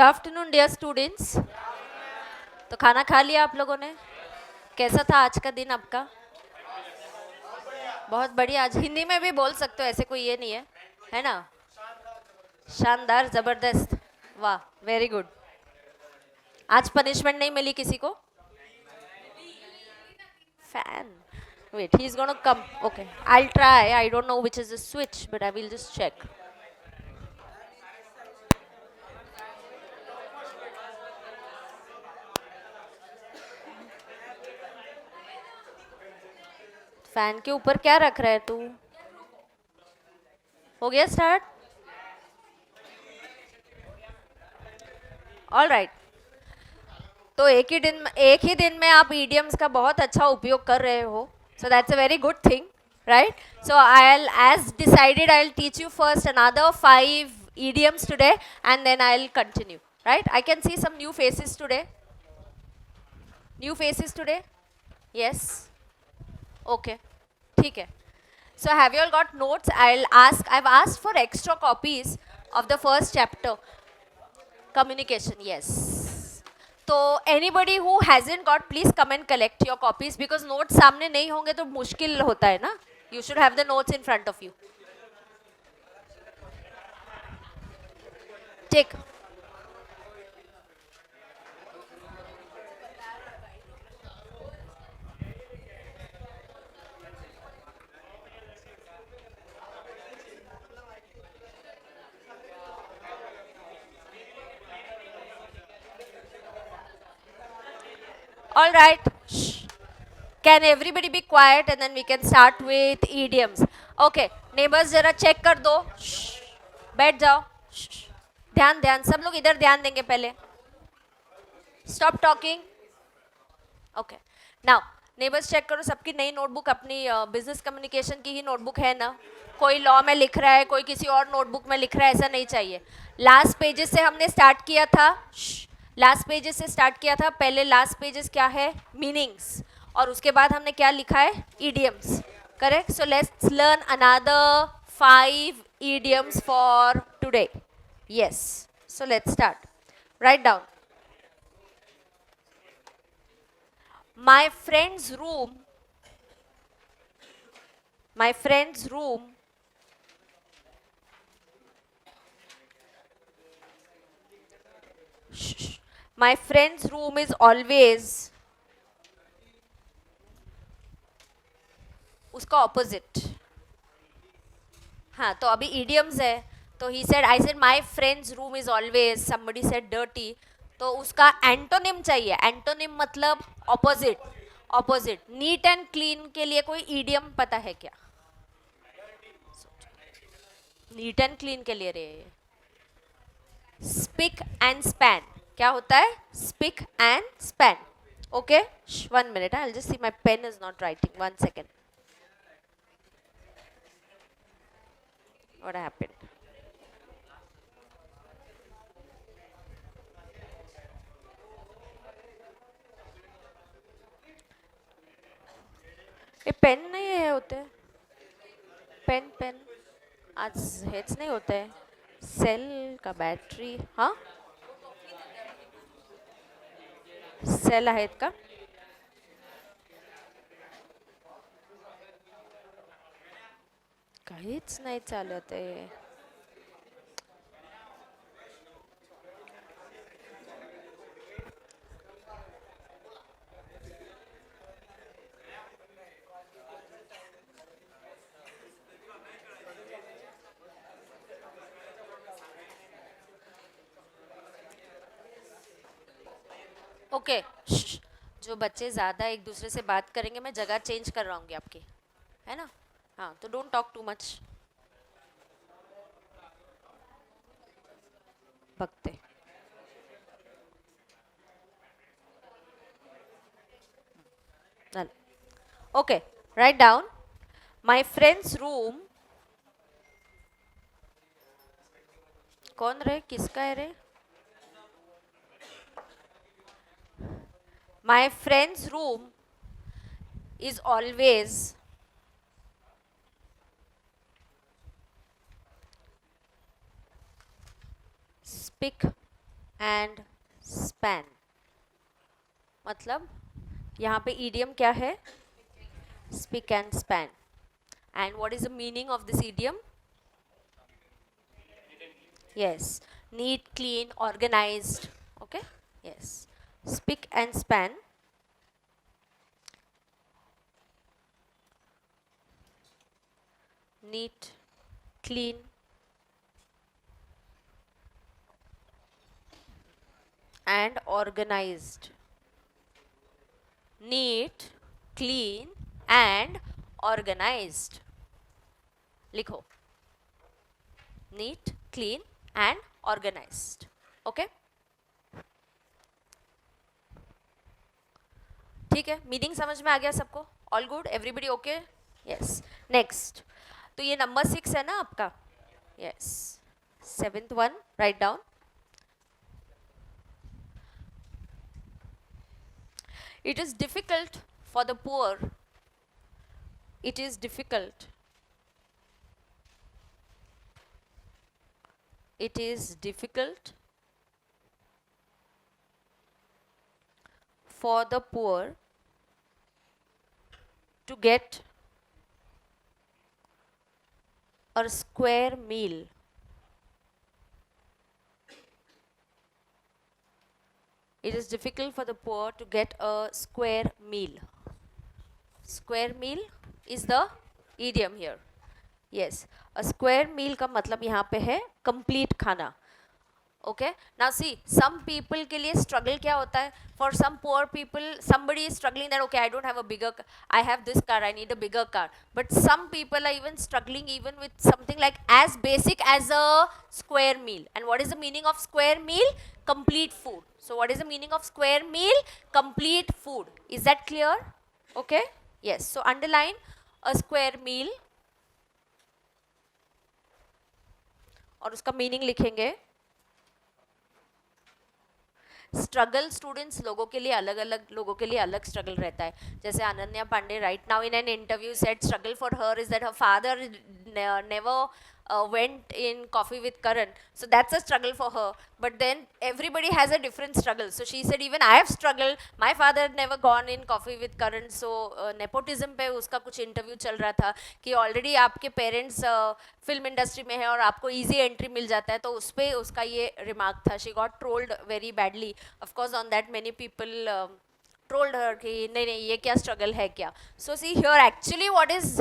Afternoon dear students. तो खाना खा लिया आप लोगों ने? कैसा था आज का दिन आपका? बहुत बढ़िया। आज हिंदी में भी बोल सकते हो, ऐसे कोई ये नहीं है ना? शानदार, जबरदस्त, वाह, वेरी गुड। आज पनिशमेंट नहीं मिली किसी को? Fan, wait, he's gonna come. Okay, I'll try. I don't know which is the switch, but I will just check. Fan के ऊपर क्या रख रहा है तू? हो गया स्टार्ट? All right. तो एक ही दिन में आप ईडियम्स का बहुत अच्छा उपयोग कर रहे हो, so that's a very good thing, right? So I'll, as decided, I'll teach you first another 5 idioms today, and then I'll continue, right? I can see some new faces today. New faces today? Yes. Okay. ठीक है. So have you all got notes? I've asked for extra copies of the first chapter. Communication, yes. तो anybody who hasn't got, please come and collect your copies, because notes सामने नहीं होंगे तो मुश्किल होता है ना. You should have the notes in front of you. Take. All right. Shh. Can everybody be quiet, and then we can start with idioms. Okay. Neighbors जरा check कर दो. Shh. बैठ जाओ. Shh. ध्यान ध्यान, सब लोग इधर ध्यान देंगे पहले. Stop talking. Okay, now neighbours check करो, सबकी नई नोटबुक अपनी बिजनेस कम्युनिकेशन की ही नोटबुक है ना? कोई लॉ में लिख रहा है, कोई किसी और नोटबुक में लिख रहा है, ऐसा नहीं चाहिए. लास्ट पेजेस से हमने स्टार्ट किया था. लास्ट पेजेस से स्टार्ट किया था. पहले लास्ट पेजेस क्या है? मीनिंग्स. और उसके बाद हमने क्या लिखा है? Idioms. Correct. So let's learn another 5 idioms for today. Yes. So let's start. Write down. My friend's room. My friend's room my friend's room is always उसका ऑपोजिट. हाँ, तो अभी idioms है. तो he said, I said my friend's room is always, somebody said dirty. तो उसका antonym चाहिए. Antonym मतलब opposite. Opposite. Neat and clean के लिए कोई इडियम पता है क्या? नीट एंड क्लीन के लिए रे, स्पिक एंड स्पैन. क्या होता है? Spick and span. Okay, 1 minute. I'll just see, my pen is not writing. 1 second. What happened? ये पेन नहीं है होते? पेन पेन आज हेच नहीं होते हैं. सेल का बॅटरी. हाँ, सेल आहेत का? काहीच नाही चालत आहे. ओके. जो बच्चे ज़्यादा एक दूसरे से बात करेंगे, मैं जगह चेंज कर रहा हूँ आपकी, है ना? हाँ, तो डोंट टॉक टू मच. भगते. Okay, write down. My friend's room. कौन रे? किसका है रे? My friend's room is always spick and span, मतलब यहाँ पे idiom क्या है? Spick and span. And what is the meaning of this idiom? Yes, neat, clean, organized. Okay, yes. Spick and span. Neat, clean, and organized. Neat, clean, and organized. लिखो. Neat, clean, and organized. Okay? ठीक है, meaning समझ में आ गया सबको? All good, everybody okay? Yes. Next, तो ये number 6 है ना आपका? Yes. 7th one, write down. It is difficult for the poor. It is difficult. It is difficult for the poor to get a square meal. It is difficult for the poor to get a square meal. Square meal is the idiom here. Yes, a square meal का मतलब यहाँ पे है complete खाना. Okay, now see, some people के लिए struggle क्या होता है? For some poor people, somebody is struggling that okay, I don't have a bigger, I have this car, I need a bigger car. But some people are even struggling even with something like as basic as a square meal. And what is the meaning of square meal? Complete food. So what is the meaning of square meal? Complete food. Is that clear? Okay. Yes. So underline a square meal और उसका meaning लिखेंगे. Struggle students लोगों के लिए अलग अलग, लोगों के लिए अलग स्ट्रगल रहता है. जैसे Ananya Panday right now in an interview said struggle for her is that her father never went in coffee with Karan, so that's a struggle for her. But then everybody has a different struggle. So she said even I have struggled, my father never gone in coffee with Karan. So nepotism पे उसका कुछ interview चल रहा था कि already आपके parents film industry में है और आपको इजी एंट्री मिल जाता है, तो उस पर उसका ये रिमार्क था. She got trolled very badly. Of course on that many people trolled her कि नहीं नहीं ये क्या स्ट्रगल है क्या. So see here actually what is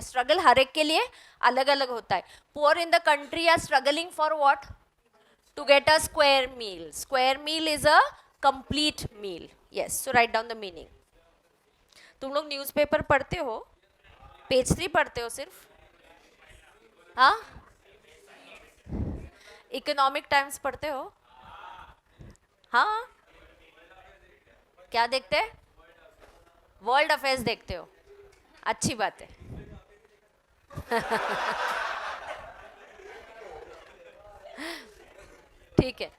struggle हर एक के लिए अलग अलग होता है. Poor in the country are struggling for what? To get a square meal. Square meal is a complete meal. Yes. So write down the meaning. तुम लोग न्यूज़पेपर पढ़ते हो? पेज 3 पढ़ते हो सिर्फ? हाँ, इकोनॉमिक टाइम्स पढ़ते हो? हाँ, क्या देखते हैं? वर्ल्ड अफेयर्स देखते हो? अच्छी बात है. ठीक है,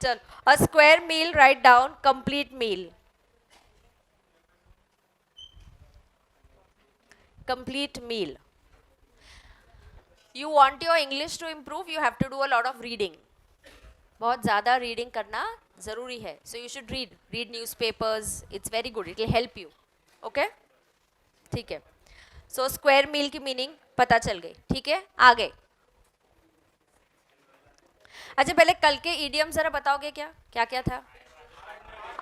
चल. A square meal, write down complete meal. Complete meal. You want your English to improve, you have to do a lot of reading. बहुत ज़्यादा रीडिंग करना ज़रूरी है. So you should read newspapers. It's very good. It will help you. Okay? ठीक है. So square meal की meaning पता चल गई. ठीक है, आगे. अच्छा, पहले कल के इडियम जरा बताओगे क्या क्या क्या था?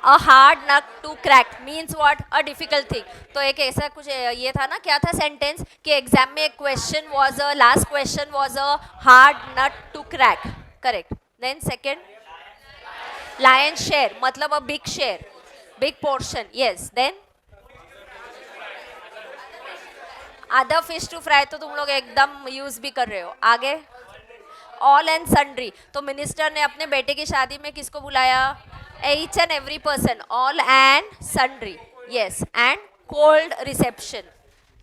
A hard nut to crack means what? A difficult thing. तो एक ऐसा कुछ ये था ना, क्या था सेंटेंस कि एग्जाम में एक question was a, last question was a hard nut to crack. Correct. Then second, lion share मतलब a big share, big portion. Yes. Then other fish to fry, तो तुम लोग एकदम यूज भी कर रहे हो. आगे, ऑल एंड सन्ड्री, तो मिनिस्टर ने अपने बेटे की शादी में किसको बुलाया? each and every person. All and sundry. Yes. And cold reception.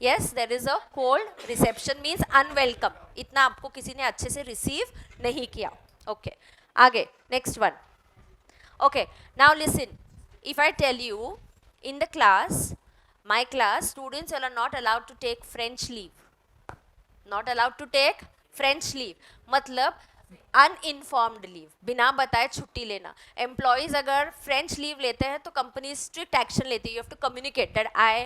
Yes, there is a cold reception means unwelcome. इतना आपको किसी ने अच्छे से रिसीव नहीं किया. Okay. आगे, next one. Okay, now listen. If I tell you in the class, my class students are not allowed to take French leave. Not allowed to take French leave. मतलब अनइन्फॉर्म्ड लीव, बिना बताए छुट्टी लेना. Employees अगर French leave लेते हैं तो company strict action लेती है. You have to communicate that I,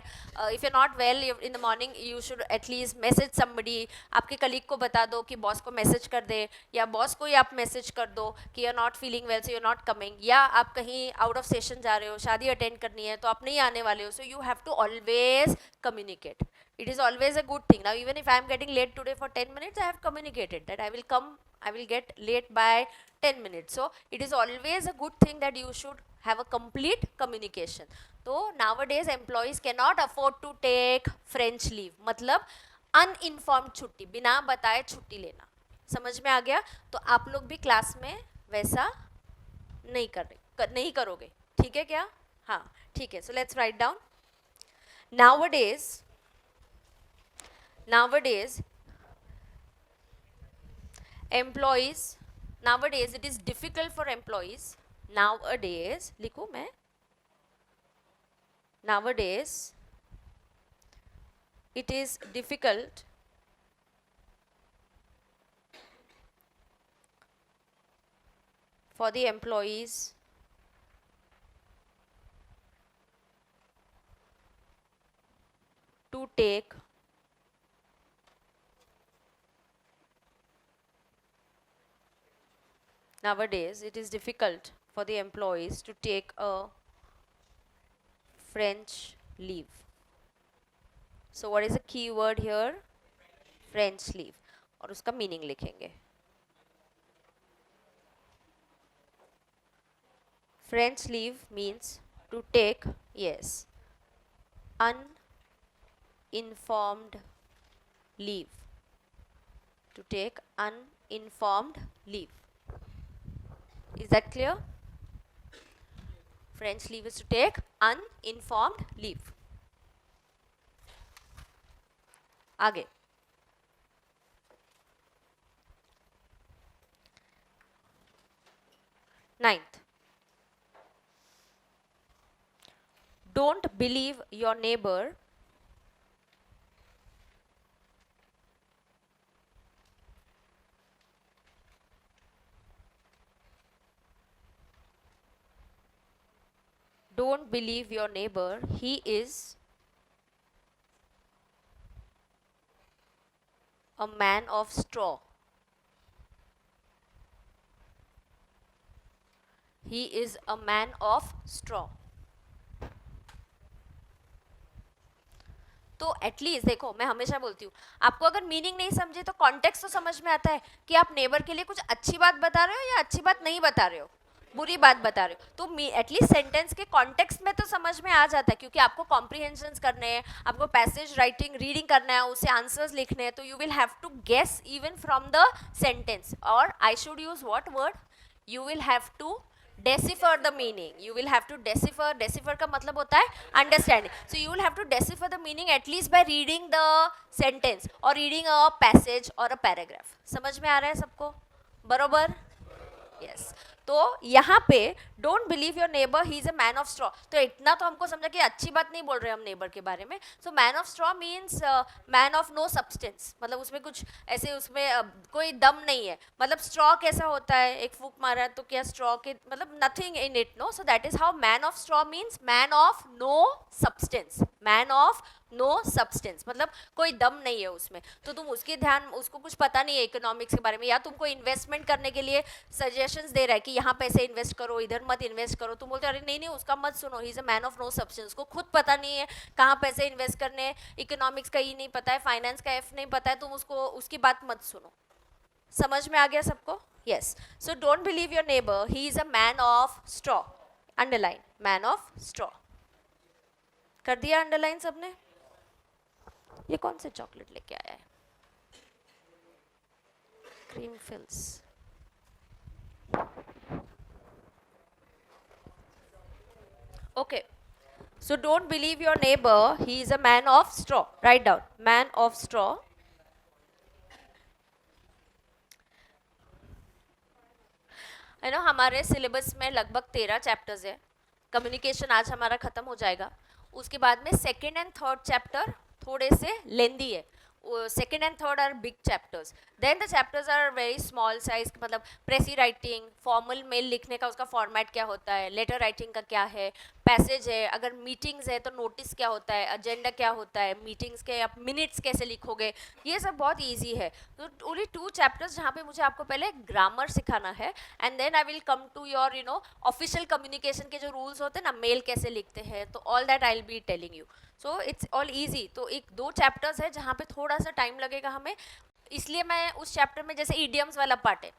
if you not well in the morning you should at least message somebody. आपके कलीग को बता दो कि बॉस को मैसेज कर दे, या बॉस को ही आप मैसेज कर दो कि you are not feeling well so you are not coming, या आप कहीं आउट ऑफ सेशन जा रहे हो, शादी अटेंड करनी है तो आप नहीं आने वाले हो. So you have to always communicate. It is always a good thing. Now even if I am getting late today for 10 minutes, I have communicated that I will come, I will get late by 10 minutes. So it is always a good thing that you should have a complete communication. So nowadays employees cannot afford to take French leave. मतलब uninformed छुट्टी, बिना बताए छुट्टी लेना. समझ में आ गया? तो आप लोग भी क्लास में वैसा नहीं करोगे. ठीक है क्या? हाँ ठीक है. So let's write down. Nowadays employees, nowadays it is difficult for employees, nowadays लिखूं मैं, nowadays it is difficult for the employees to take nowadays it is difficult for the employees to take a French leave. So what is the key word here? French leave. और उसका meaning लिखेंगे. French leave means to take, yes, uninformed leave. To take uninformed leave. Is that clear? French leave is to take uninformed leave. आगे. Ninth. Don't believe your neighbor don't believe your neighbor, he is a man of straw. He is a man of straw. तो at least देखो, मैं हमेशा बोलती हूँ, आपको अगर meaning नहीं समझे तो कॉन्टेक्स्ट तो समझ में आता है कि आप नेबर के लिए कुछ अच्छी बात बता रहे हो या अच्छी बात नहीं बता रहे हो, बुरी बात बता रहे हो. तो एटलीस्ट सेंटेंस के कॉन्टेक्स्ट में तो समझ में आ जाता है, क्योंकि आपको कॉम्प्रिहेंशंस करने हैं, आपको पैसेज राइटिंग रीडिंग करना है, उससे आंसर्स लिखने हैं. तो you will have to guess even from the sentence. और I should use what word? You will have to decipher the meaning. You will have to decipher का मतलब होता है understanding. So you will have to decipher the meaning at least by reading the sentence or reading a passage or a paragraph. समझ में आ रहा है सबको? बरोबर? Yes. तो यहाँ पे don't believe your neighbour, he is a man of straw. तो इतना तो हमको समझा कि अच्छी बात नहीं बोल रहे हम नेबर के बारे में. So man of straw means man of no substance, मतलब उसमें कुछ ऐसे उसमें कोई दम नहीं है. मतलब स्ट्रॉ कैसा होता है, एक फूक मारा तो क्या स्ट्रॉ के मतलब nothing in it, no. So that is how man of straw means man of no substance. Man of no substance मतलब कोई दम नहीं है उसमें. तो तुम उसके ध्यान, उसको कुछ पता नहीं है इकोनॉमिक्स के बारे में, या तुमको इन्वेस्टमेंट करने के लिए सजेशंस दे रहा है कि यहाँ पैसे इन्वेस्ट करो, इधर मत इन्वेस्ट करो. तुम बोलते अरे नहीं नहीं उसका मत सुनो, he is a man of no substance. उसको खुद पता नहीं है कहाँ पैसे इन्वेस्ट करने हैं, इकोनॉमिक्स का ई नहीं पता है, फाइनेंस का एफ नहीं पता है, तुम उसको उसकी बात मत सुनो. समझ में आ गया सबको? Yes. So don't believe your neighbour, he is a man of straw. Underline, man of straw. कर दिया अंडरलाइन सबने? ये कौन से चॉकलेट लेके आया है? Cream fills. Okay. So don't believe your neighbor, he is a man of straw. Write down, man of straw. है ना, हमारे सिलेबस में लगभग 13 चैप्टर्स है. कम्युनिकेशन आज हमारा खत्म हो जाएगा. उसके बाद में सेकेंड एंड थर्ड चैप्टर थोड़े से लेंदी है, second and third are big chapters. Then the chapters are very small size, मतलब प्रेसी राइटिंग, फॉर्मल मेल लिखने का उसका फॉर्मेट क्या होता है, लेटर राइटिंग का क्या है, पैसेज है, अगर मीटिंग्स है तो नोटिस क्या होता है, एजेंडा क्या होता है, मीटिंग्स के आप मिनट्स कैसे लिखोगे, ये सब बहुत ईजी है. तो ओनली 2 चैप्टर्स जहाँ पे मुझे आपको पहले ग्रामर सिखाना है, and then I will come to your official communication के जो रूल्स होते हैं ना, मेल कैसे लिखते हैं, तो all that I will be telling you. So it's all easy. तो एक 2 चैप्टर्स है जहाँ पे थोड़ा सा टाइम लगेगा हमें, इसलिए मैं उस चैप्टर में, जैसे ईडियम्स वाला पार्ट है,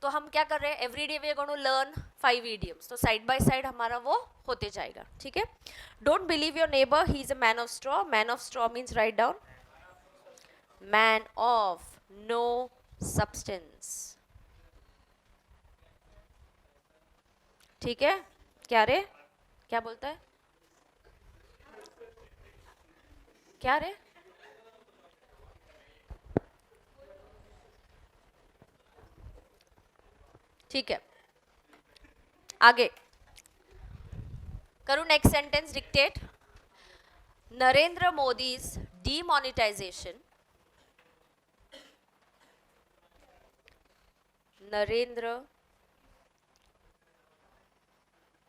तो हम क्या कर रहे हैं, every day we are going to learn 5 idioms, तो साइड बाय साइड हमारा वो होते जाएगा. ठीक है. Don't believe your neighbour, he is a man of straw. Man of straw means write down, man of no substance. ठीक है. क्या रे, क्या बोलता है, क्या रे, ठीक है. आगे करूं next sentence dictate. Narendra Modi's demonetization, Narendra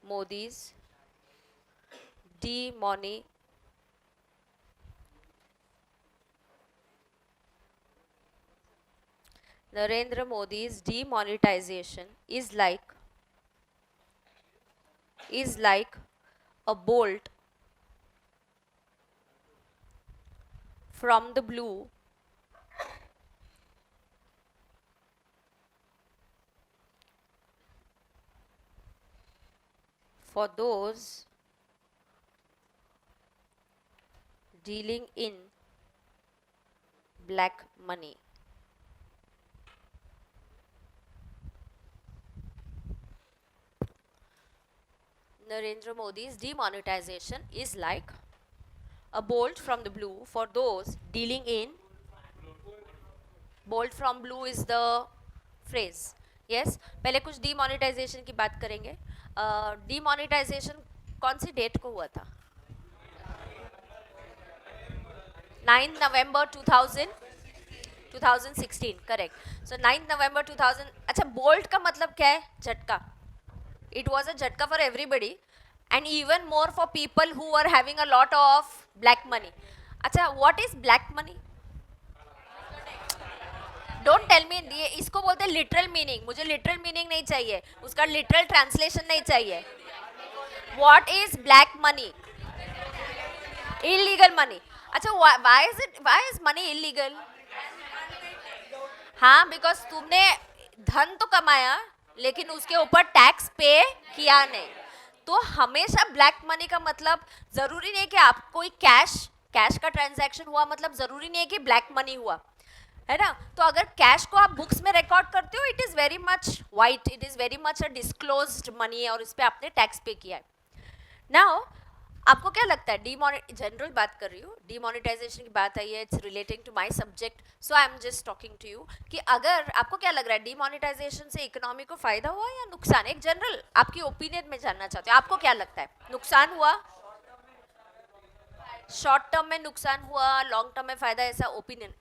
Modi's Narendra Modi's demonetization is like a bolt from the blue for those dealing in black money. Narendra Modi's demonetization is like a bolt from the blue for those dealing in, bolt from blue is the phrase. Yes, पहले कुछ demonetization की बात करेंगे. Demonetization कौन सी date को हुआ था? 9 November 2016, correct. सो 9 November 2000. अच्छा, बोल्ट का मतलब क्या है? झटका. It was a झटका for everybody and even more for people who were having a lot of black money. अच्छा, what is black money? Don't tell me. ये इसको बोलते हैं literal meaning. मुझे literal meaning नहीं चाहिए, उसका literal translation नहीं चाहिए. What is black money? Illegal money. अच्छा, why is money illegal? हाँ, बिकॉज तुमने धन तो कमाया लेकिन उसके ऊपर टैक्स पे किया नहीं. तो हमेशा ब्लैक मनी का मतलब जरूरी नहीं कि आप कोई कैश का ट्रांजैक्शन हुआ, मतलब जरूरी नहीं है कि ब्लैक मनी हुआ, है ना. तो अगर कैश को आप बुक्स में रिकॉर्ड करते हो, it is very much white, it is very much a disclosed money और इस पे आपने टैक्स पे किया है. नाउ आपको क्या लगता है, जनरल बात कर रही हूँ, डिमोनेटाइजेशन की बात आई है, it's relating to my subject, so I am just talking to you कि अगर आपको क्या लग रहा है, डिमोनेटाइजेशन से इकोनॉमी को फायदा हुआ या नुकसान? एक जनरल आपकी ओपिनियन में जानना चाहते हो, आपको क्या लगता है, नुकसान हुआ? शॉर्ट टर्म में नुकसान हुआ, लॉन्ग टर्म में फायदा, ऐसा opinion.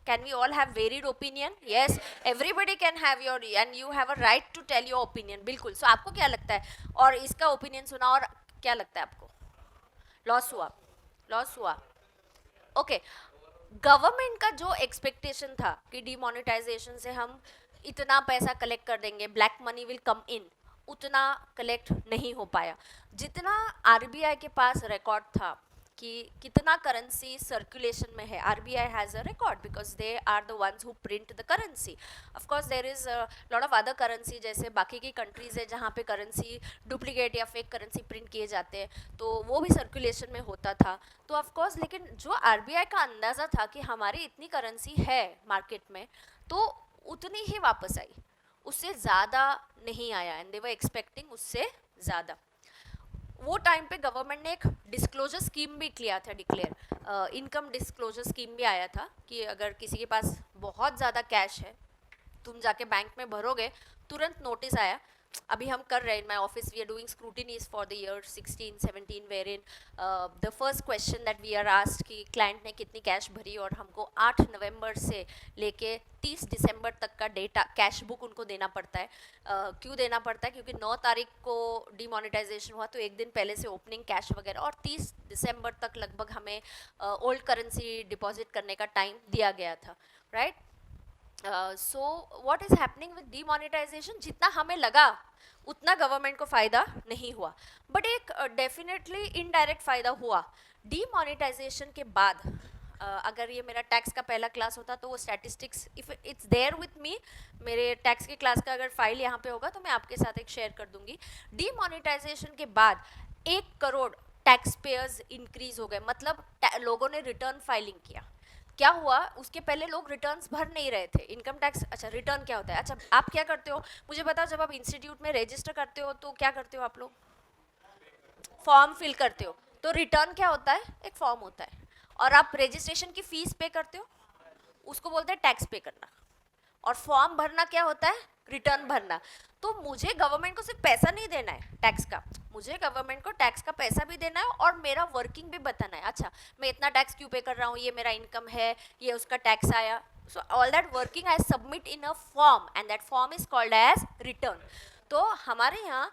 Can we all have varied opinion? Yes, everybody can have your, and you have a right to tell your opinion. बिल्कुल. So आपको क्या लगता है, और इसका ओपिनियन सुना, और क्या लगता है आपको? लॉस हुआ. ओके. गवर्नमेंट का जो एक्सपेक्टेशन था कि डिमोनेटाइजेशन से हम इतना पैसा कलेक्ट कर देंगे, ब्लैक मनी विल कम इन, उतना कलेक्ट नहीं हो पाया. जितना आरबीआई के पास रिकॉर्ड था कि कितना करेंसी सर्कुलेशन में है, RBI has a record because they are the ones who print the currency. Of course there is lot of other currency, जैसे बाकी की कंट्रीज है जहाँ पे करेंसी डुप्लीकेट या फेक करेंसी प्रिंट किए जाते हैं, तो वो भी सर्कुलेशन में होता था. तो ऑफ कोर्स, लेकिन जो आरबीआई का अंदाज़ा था कि हमारी इतनी करेंसी है मार्केट में, तो उतनी ही वापस आई, उससे ज़्यादा नहीं आया, एंड दे वर एक्सपेक्टिंग उससे ज़्यादा. वो टाइम पे गवर्नमेंट ने एक डिस्क्लोजर स्कीम भी किया था, डिक्लेयर इनकम डिस्क्लोजर स्कीम भी आया था कि अगर किसी के पास बहुत ज़्यादा कैश है, तुम जाके बैंक में भरोगे, तुरंत नोटिस आया अभी हम कर रहे हैं in my office, we are doing scrutinies for the year 16-17 where in the first question that we are asked कि क्लाइंट ने कितनी कैश भरी, और हमको 8 नवंबर से लेके 30 दिसंबर तक का डेटा कैश बुक उनको देना पड़ता है. क्यों देना पड़ता है? क्योंकि 9 तारीख को डिमोनेटाइजेशन हुआ, तो एक दिन पहले से ओपनिंग कैश वगैरह, और 30 दिसंबर तक लगभग हमें ओल्ड करेंसी डिपॉजिट करने का टाइम दिया गया था, right. So what is happening with demonetization, जितना हमें लगा उतना गवर्नमेंट को फायदा नहीं हुआ, बट एक डेफिनेटली इनडायरेक्ट फायदा हुआ. डीमोनेटाइजेशन के बाद अगर ये मेरा टैक्स का पहला क्लास होता तो वो statistics if it's there with me, मेरे टैक्स के क्लास का अगर फाइल यहाँ पे होगा तो मैं आपके साथ एक शेयर कर दूंगी. डीमोनेटाइजेशन के बाद 1 करोड़ टैक्स पेयर्स इंक्रीज हो गए, मतलब लोगों ने रिटर्न फाइलिंग किया. क्या हुआ, उसके पहले लोग रिटर्न्स भर नहीं रहे थे. इनकम टैक्स, अच्छा रिटर्न क्या होता है, अच्छा आप क्या करते हो मुझे बताओ. जब आप इंस्टीट्यूट में रजिस्टर करते हो तो क्या करते हो आप लोग? फॉर्म फिल करते हो. तो रिटर्न क्या होता है? एक फॉर्म होता है. और आप रजिस्ट्रेशन की फीस पे करते हो, उसको बोलते हैं टैक्स पे करना. और फॉर्म भरना क्या होता है? रिटर्न भरना. तो मुझे गवर्नमेंट को सिर्फ पैसा नहीं देना है टैक्स का, मुझे गवर्नमेंट को टैक्स का पैसा भी देना है और मेरा वर्किंग भी बताना है. अच्छा मैं इतना टैक्स क्यों पे कर रहा हूँ, ये मेरा इनकम है, ये उसका टैक्स आया. So all that working I submit in a form and that form is called as return. तो हमारे यहाँ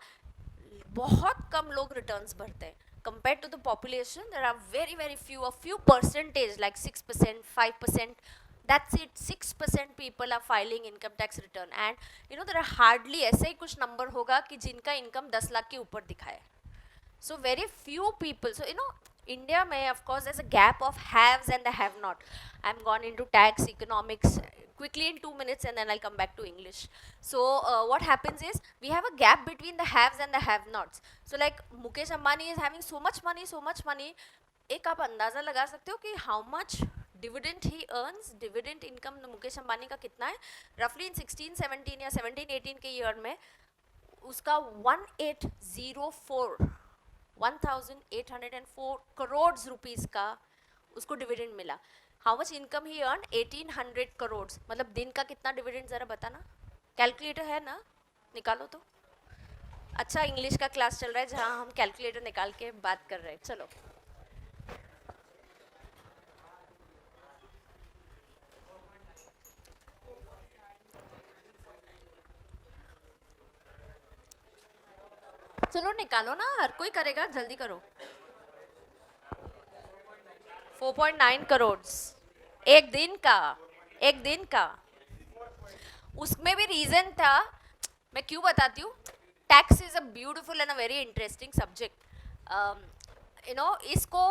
बहुत कम लोग रिटर्न्स भरते हैं. Compared to the population, there are very few, a few percentage like 6%, 5%. That's it. 6% people are filing income tax return, and you know there are hardly ऐसे ही कुछ number होगा कि जिनका income 10 लाख के ऊपर दिखाए. So very few people. So you know, India may, of course, there's a gap of haves and the have-not. I'm gone into tax economics quickly in 2 minutes, and then I'll come back to English. So what happens is we have a gap between the haves and the have-nots. So like Mukesh Ambani is having so much money, so much money. एक आप अंदाज़ा लगा सकते हो कि how much dividend he earns, dividend income Mukesh Ambani का कितना है. Roughly in 16-17 या 17-18 के ईयर में उसका 1804 करोड़ रुपीस का उसको डिविडेंड मिला. How much income he earn? 1800 crore. मतलब दिन का कितना डिविडेंड जरा बताना. कैलकुलेटर है ना, निकालो तो. अच्छा इंग्लिश का क्लास चल रहा है जहाँ हम कैलकुलेटर निकाल के बात कर रहे हैं. चलो चलो निकालो ना, हर कोई करेगा, जल्दी करो. 4.9 करोड़ एक दिन का, एक दिन का. उसमें भी रीजन था, मैं क्यों बताती हूँ. Tax is a beautiful and a very interesting subject. You know इसको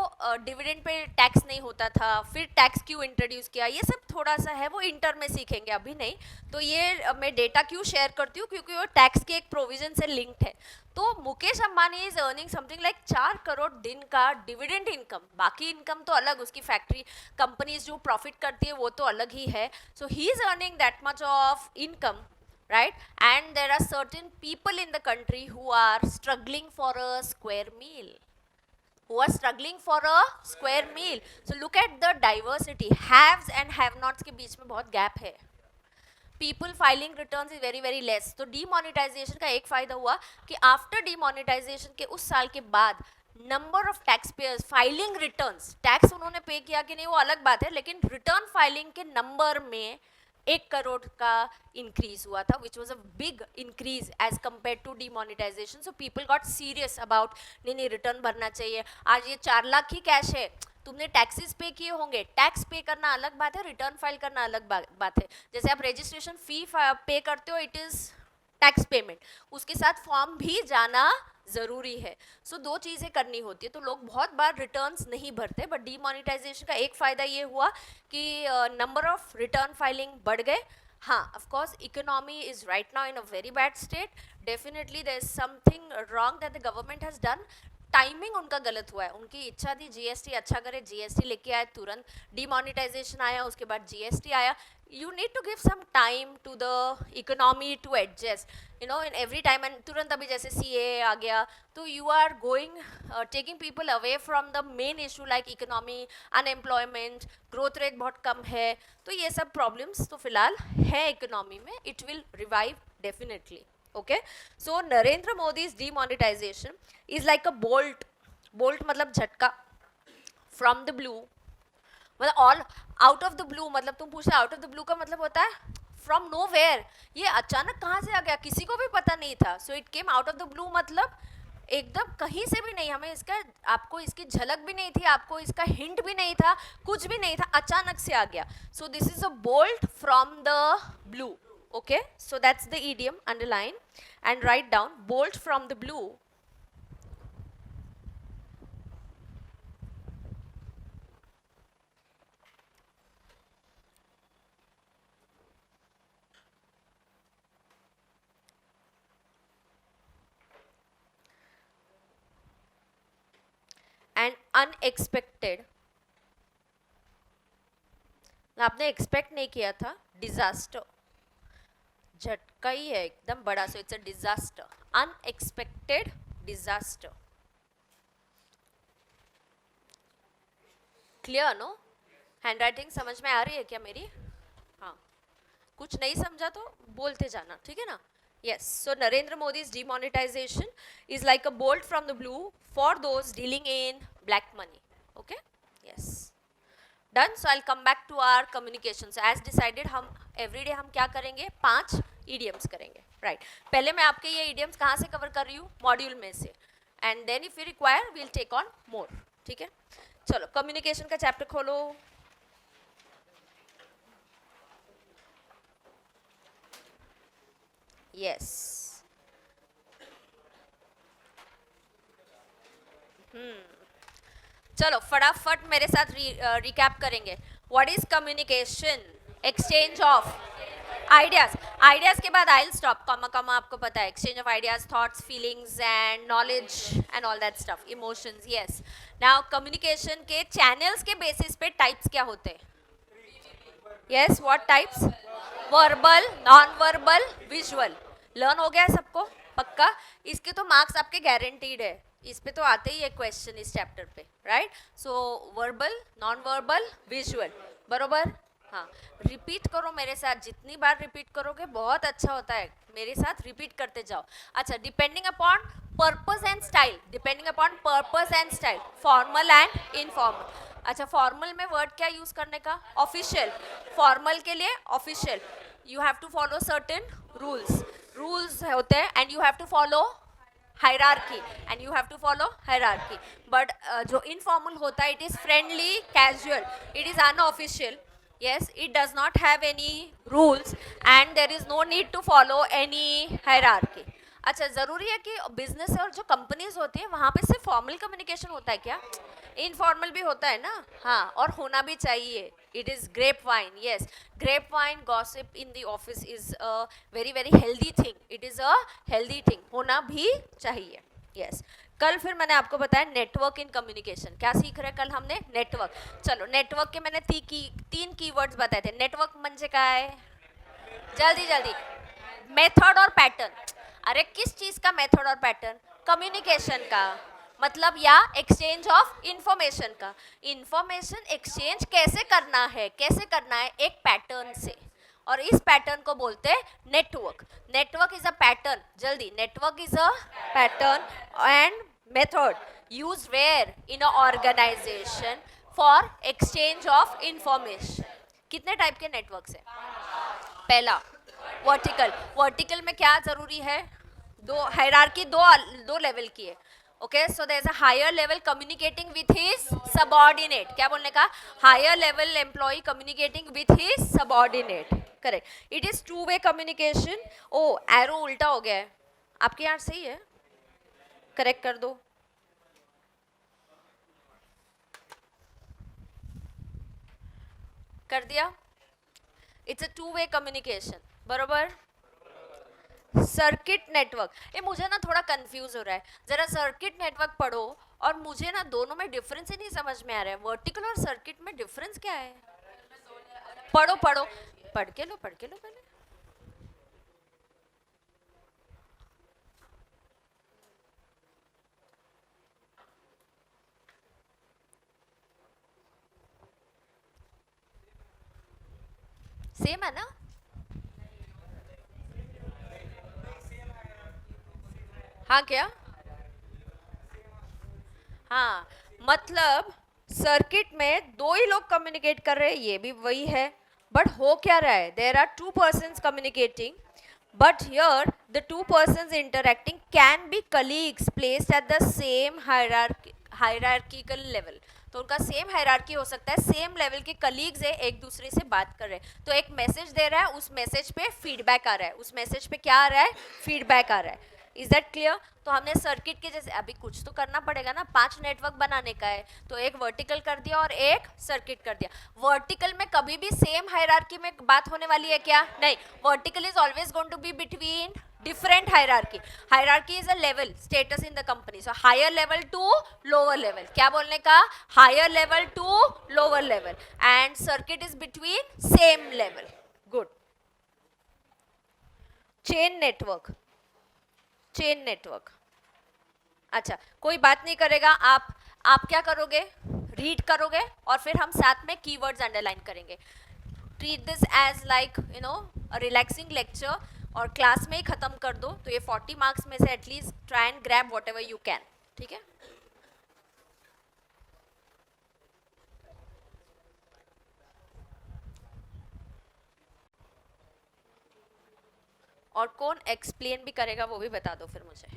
डिविडेंड पे टैक्स नहीं होता था, फिर टैक्स क्यों इंट्रोड्यूस किया, ये सब थोड़ा सा है, वो इंटर में सीखेंगे, अभी नहीं. तो ये मैं डेटा क्यों शेयर करती हूँ, क्योंकि वो टैक्स के एक प्रोविजन से लिंक्ड है. तो Mukesh Ambani is earning something like 4 crore दिन का डिविडेंड इनकम. बाकी इनकम तो अलग, उसकी फैक्ट्री कंपनीज जो प्रॉफिट करती है वो तो अलग ही है. So he is earning that much of income, right? And there are certain people in the country who are struggling for a square meal, who are struggling for a square meal. So look at the diversity. Haves and have-nots के बीच में बहुत gap है. People filing returns is very less. तो demonetization का एक फायदा हुआ कि after demonetization के उस साल के बाद number of tax payers filing returns, tax उन्होंने पे किया कि नहीं वो अलग बात है, लेकिन रिटर्न फाइलिंग के नंबर में 1 करोड़ का इंक्रीज हुआ था, which was a big increase as compare to demonetization. So people got serious about, नहीं रिटर्न भरना चाहिए. आज ये 4 लाख ही कैश है, तुमने टैक्सेस पे किए होंगे. टैक्स पे करना अलग बात है, रिटर्न फाइल करना अलग बात है. जैसे आप रजिस्ट्रेशन फी पे करते हो, इट इज़ टैक्स पेमेंट, उसके साथ फॉर्म भी जाना ज़रूरी है. सो दो चीज़ें करनी होती है. तो लोग बहुत बार रिटर्न्स नहीं भरते, बट डीमोनिटाइजेशन का एक फ़ायदा ये हुआ कि नंबर ऑफ रिटर्न फाइलिंग बढ़ गए. हाँ, of course economy is right now in a very bad state. Definitely there is something wrong that the government has done. Timing उनका गलत हुआ है. उनकी इच्छा थी जीएसटी अच्छा करे, जीएसटी लेके आए, तुरंत डिमोनिटाइजेशन आया, उसके बाद जीएसटी आया. You need to give some time to the economy to adjust, you know, in every time. And तुरंत अभी जैसे CAA आ गया, तो you are going taking people away from the main issue like economy, unemployment, growth rate बहुत कम है. तो ये सब problems तो फिलहाल है इकोनॉमी में. It will revive definitely. Okay, so Narendra Modi's demonetization is like a bolt मतलब झटका from the blue, मतलब all out of the blue, मतलब तुम पूछ रहे आउट ऑफ द ब्लू का मतलब होता है फ्रॉम नो वेयर, ये अचानक कहाँ से आ गया, किसी को भी पता नहीं था. So it came out of the blue, मतलब एकदम कहीं से भी नहीं, हमें इसका, आपको इसकी झलक भी नहीं थी, आपको इसका हिंट भी नहीं था, कुछ भी नहीं था, अचानक से आ गया. So this is a bolt from the blue. Okay, so that's the idiom. Underline and write down bolt from the blue. And unexpected, आपने एक्सपेक्ट नहीं किया था, डिजास्टर, झटका ही है एकदम बड़ा, so it's a disaster, unexpected disaster. Clear no? Handwriting समझ में आ रही है क्या मेरी? हाँ, कुछ नहीं समझा तो बोलते जाना, ठीक है ना? Yes, so Narendra Modi's demonetization is like a bolt from the blue for those dealing in black money. Okay? Yes. Done. So I'll come back to our communication. So as decided, हम everyday हम क्या करेंगे? 5 idioms करेंगे. Right. पहले मैं आपके ये idioms कहाँ से cover कर रही हूँ? Module में से. And then if we require, we'll take on more. ठीक है? चलो communication का chapter खोलो. Yes. चलो फटाफट मेरे साथ रिकैप करेंगे. What is communication? Exchange of ideas. Ideas के बाद I will stop, comma comma, आपको पता है. Exchange of ideas, thoughts, feelings and knowledge and all that stuff, emotions. Yes. Now communication के चैनल्स के बेसिस पे टाइप्स क्या होते हैं? Yes, what types? Verbal, non verbal, visual. Learn हो गया सबको? पक्का? इसके तो मार्क्स आपके गारंटीड है, इस पे तो आते ही है क्वेश्चन इस चैप्टर पे. राइट? सो वर्बल, नॉन वर्बल, विजुअल. बरोबर? हाँ. रिपीट करो मेरे साथ, जितनी बार रिपीट करोगे बहुत अच्छा होता है. मेरे साथ रिपीट करते जाओ. अच्छा, depending upon purpose and style, depending upon purpose and style, formal and informal. अच्छा, फॉर्मल में वर्ड क्या यूज करने का? ऑफिशियल. फॉर्मल के लिए official, you have to follow certain rules. Rules होते हैं and you have to follow hierarchy and you have to follow hierarchy. But जो informal होता है, it is friendly, casual, it is unofficial. Yes, it does not have any rules and there is no need to follow any hierarchy. अच्छा, ज़रूरी है कि business और जो companies होती है वहाँ पे सिर्फ फॉर्मल कम्युनिकेशन होता है क्या? इनफॉर्मल भी होता है ना? हाँ, और होना भी चाहिए. It is grapevine. Yes, grapevine gossip in the office is a very very healthy thing. It is a healthy thing, होना भी चाहिए. यस. कल फिर मैंने आपको बताया नेटवर्क इन कम्युनिकेशन. क्या सीख रहे हैं कल हमने? नेटवर्क. चलो, नेटवर्क के मैंने 3 कीवर्ड्स बताए थे. नेटवर्क म्हणजे काय? जल्दी जल्दी. मेथड और पैटर्न. अरे किस चीज का मेथड और पैटर्न? कम्युनिकेशन का, मतलब या एक्सचेंज ऑफ इंफॉर्मेशन का. इंफॉर्मेशन एक्सचेंज कैसे करना है? कैसे करना है? एक पैटर्न से, और इस पैटर्न को बोलते हैं network. Network is a pattern. जल्दी. Network is a pattern and method used where in a organization for exchange of information. कितने टाइप के नेटवर्क्स हैं? पहला वर्टिकल. वर्टिकल में क्या जरूरी है? दो हायरार्की, दो लेवल की है. Okay, so there is a higher level communicating with his subordinate. क्या बोलने का? Higher level employee communicating with his subordinate. Correct. It is two way communication. Oh, arrow उल्टा हो गया है आपके यहाँ, सही है? करेक्ट कर दो. कर दिया? It's a two way communication. बरोबर? Circuit network. ये मुझे ना थोड़ा कंफ्यूज हो रहा है, जरा सर्किट नेटवर्क पढ़ो. और मुझे ना दोनों में डिफरेंस ही नहीं समझ में आ रहा है. वर्टिकल और सर्किट में डिफरेंस क्या है? पढ़ो पढ़ो, पढ़ के लो पहले. सेम है ना? हाँ क्या? हाँ, मतलब सर्किट में दो ही लोग कम्युनिकेट कर रहे हैं, ये भी वही है, बट हो क्या रहा है? There are two persons communicating, but here the two persons interacting can be colleagues placed at the same hierarchical level. तो उनका सेम हायरार्की हो सकता है, सेम लेवल के कलीग्स है, एक दूसरे से बात कर रहे हैं, तो एक मैसेज दे रहा है, उस मैसेज पे फीडबैक आ रहा है, उस मैसेज पे क्या आ रहा है? फीडबैक आ रहा है. Is that clear? तो हमने सर्किट के जैसे अभी कुछ तो करना पड़ेगा ना, 5 नेटवर्क बनाने का है, तो एक वर्टिकल कर दिया और एक सर्किट कर दिया. वर्टिकल में कभी भी सेम हायरार्की में बात होने वाली है क्या? नहीं. Vertical is always going to be between different hierarchy. Hierarchy is a level status in the company, so higher level to lower level. क्या बोलने का? Higher level to lower level, and circuit is between same level. Good. Chain network. Chain network. अच्छा, कोई बात नहीं करेगा, आप क्या करोगे? रीड करोगे और फिर हम साथ में कीवर्ड्स अंडरलाइन करेंगे. Treat this as like you know a relaxing lecture, और क्लास में ही खत्म कर दो, तो ये 40 मार्क्स में से at least try and grab what ever you can. ठीक है? और कौन एक्सप्लेन भी करेगा वो भी बता दो फिर मुझे.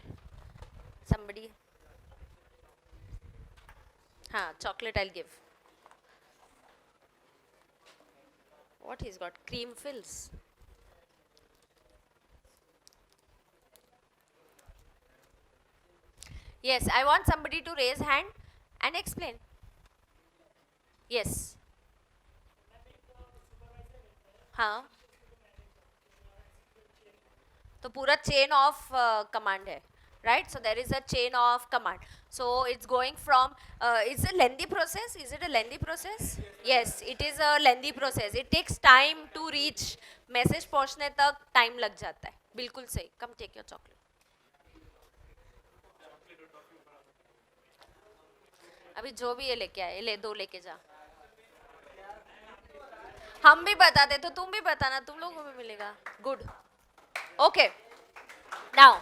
somebody. हाँ, chocolate I'll give. What he's got? Cream fills. Yes, I want somebody to raise hand and explain. Yes. हाँ, तो पूरा chain of command है, right? So there is a chain of command. So it's going from, it's a lengthy process. Is it a lengthy process? Yes, it is a lengthy process. It takes time to reach. Message पहुंचने तक time लग जाता है. बिल्कुल सही. Come take your chocolate. अभी जो भी ये लेके आए, ले 2 लेके जा. हम भी बता दे तो तुम भी बताना, तुम लोगों को भी मिलेगा. गुड. ओके, नाउ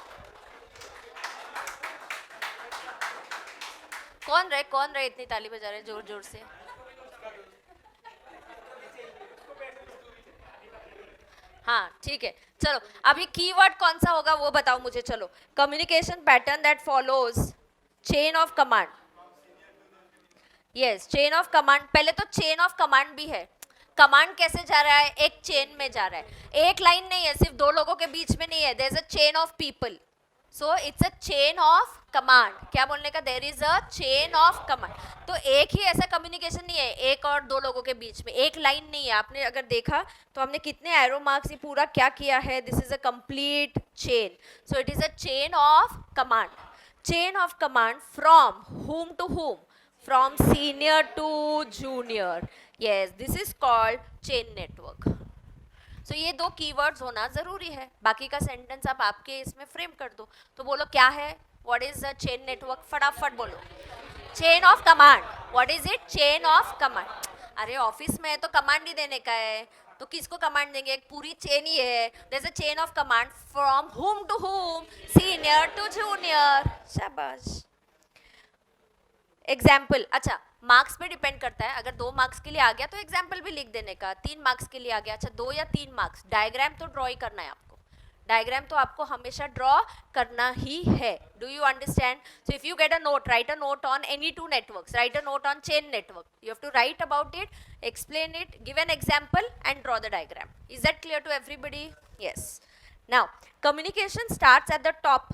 कौन रहे इतनी ताली बजा रहे जोर जोर से? हाँ ठीक है, चलो अभी कीवर्ड कौन सा होगा वो बताओ मुझे. चलो, communication pattern that follows chain of command. Yes, chain of command. पहले तो चेन ऑफ कमांड भी है. कमांड कैसे जा रहा है? एक चेन में जा रहा है, एक लाइन नहीं है, सिर्फ 2 लोगों के बीच में नहीं है. There is a chain of people, so it's a chain of command. क्या बोलने का? There is a chain of command. तो एक ही ऐसा कम्युनिकेशन नहीं है एक और 2 लोगों के बीच में, एक लाइन नहीं है. आपने अगर देखा तो हमने कितने एरो मार्क्स ये पूरा क्या किया है? This is a complete chain. So it is a chain of command. Chain of command from whom to whom, from senior to junior. Yes, this is called chain network. So ये 2 keywords होना जरूरी है. बाकी का sentence आप आपके इसमें frame कर दो. तो बोलो क्या है? What is a chain network? फटाफट बोलो. Chain of command. What is it? Chain of command. अरे ऑफिस में है तो कमांड ही देने का है, तो किसको कमांड देंगे? एक पूरी चेन ही है. There's a chain of command from whom to whom, senior to junior. शाबाश. एग्जाम्पल. अच्छा, मार्क्स पे डिपेंड करता है. अगर 2 मार्क्स के लिए आ गया तो एग्जाम्पल भी लिख देने का. 3 मार्क्स के लिए आ गया, अच्छा 2 या 3 मार्क्स, डायग्राम तो ड्रॉ ही करना है आपको. डायग्राम तो आपको हमेशा ड्रॉ करना ही है. Do you understand? So if you get a note, write a note on any 2 networks, write a note on chain network. You have to write about it, explain it, give an example and draw the diagram. Is that clear to everybody? Yes. Now communication starts at the top.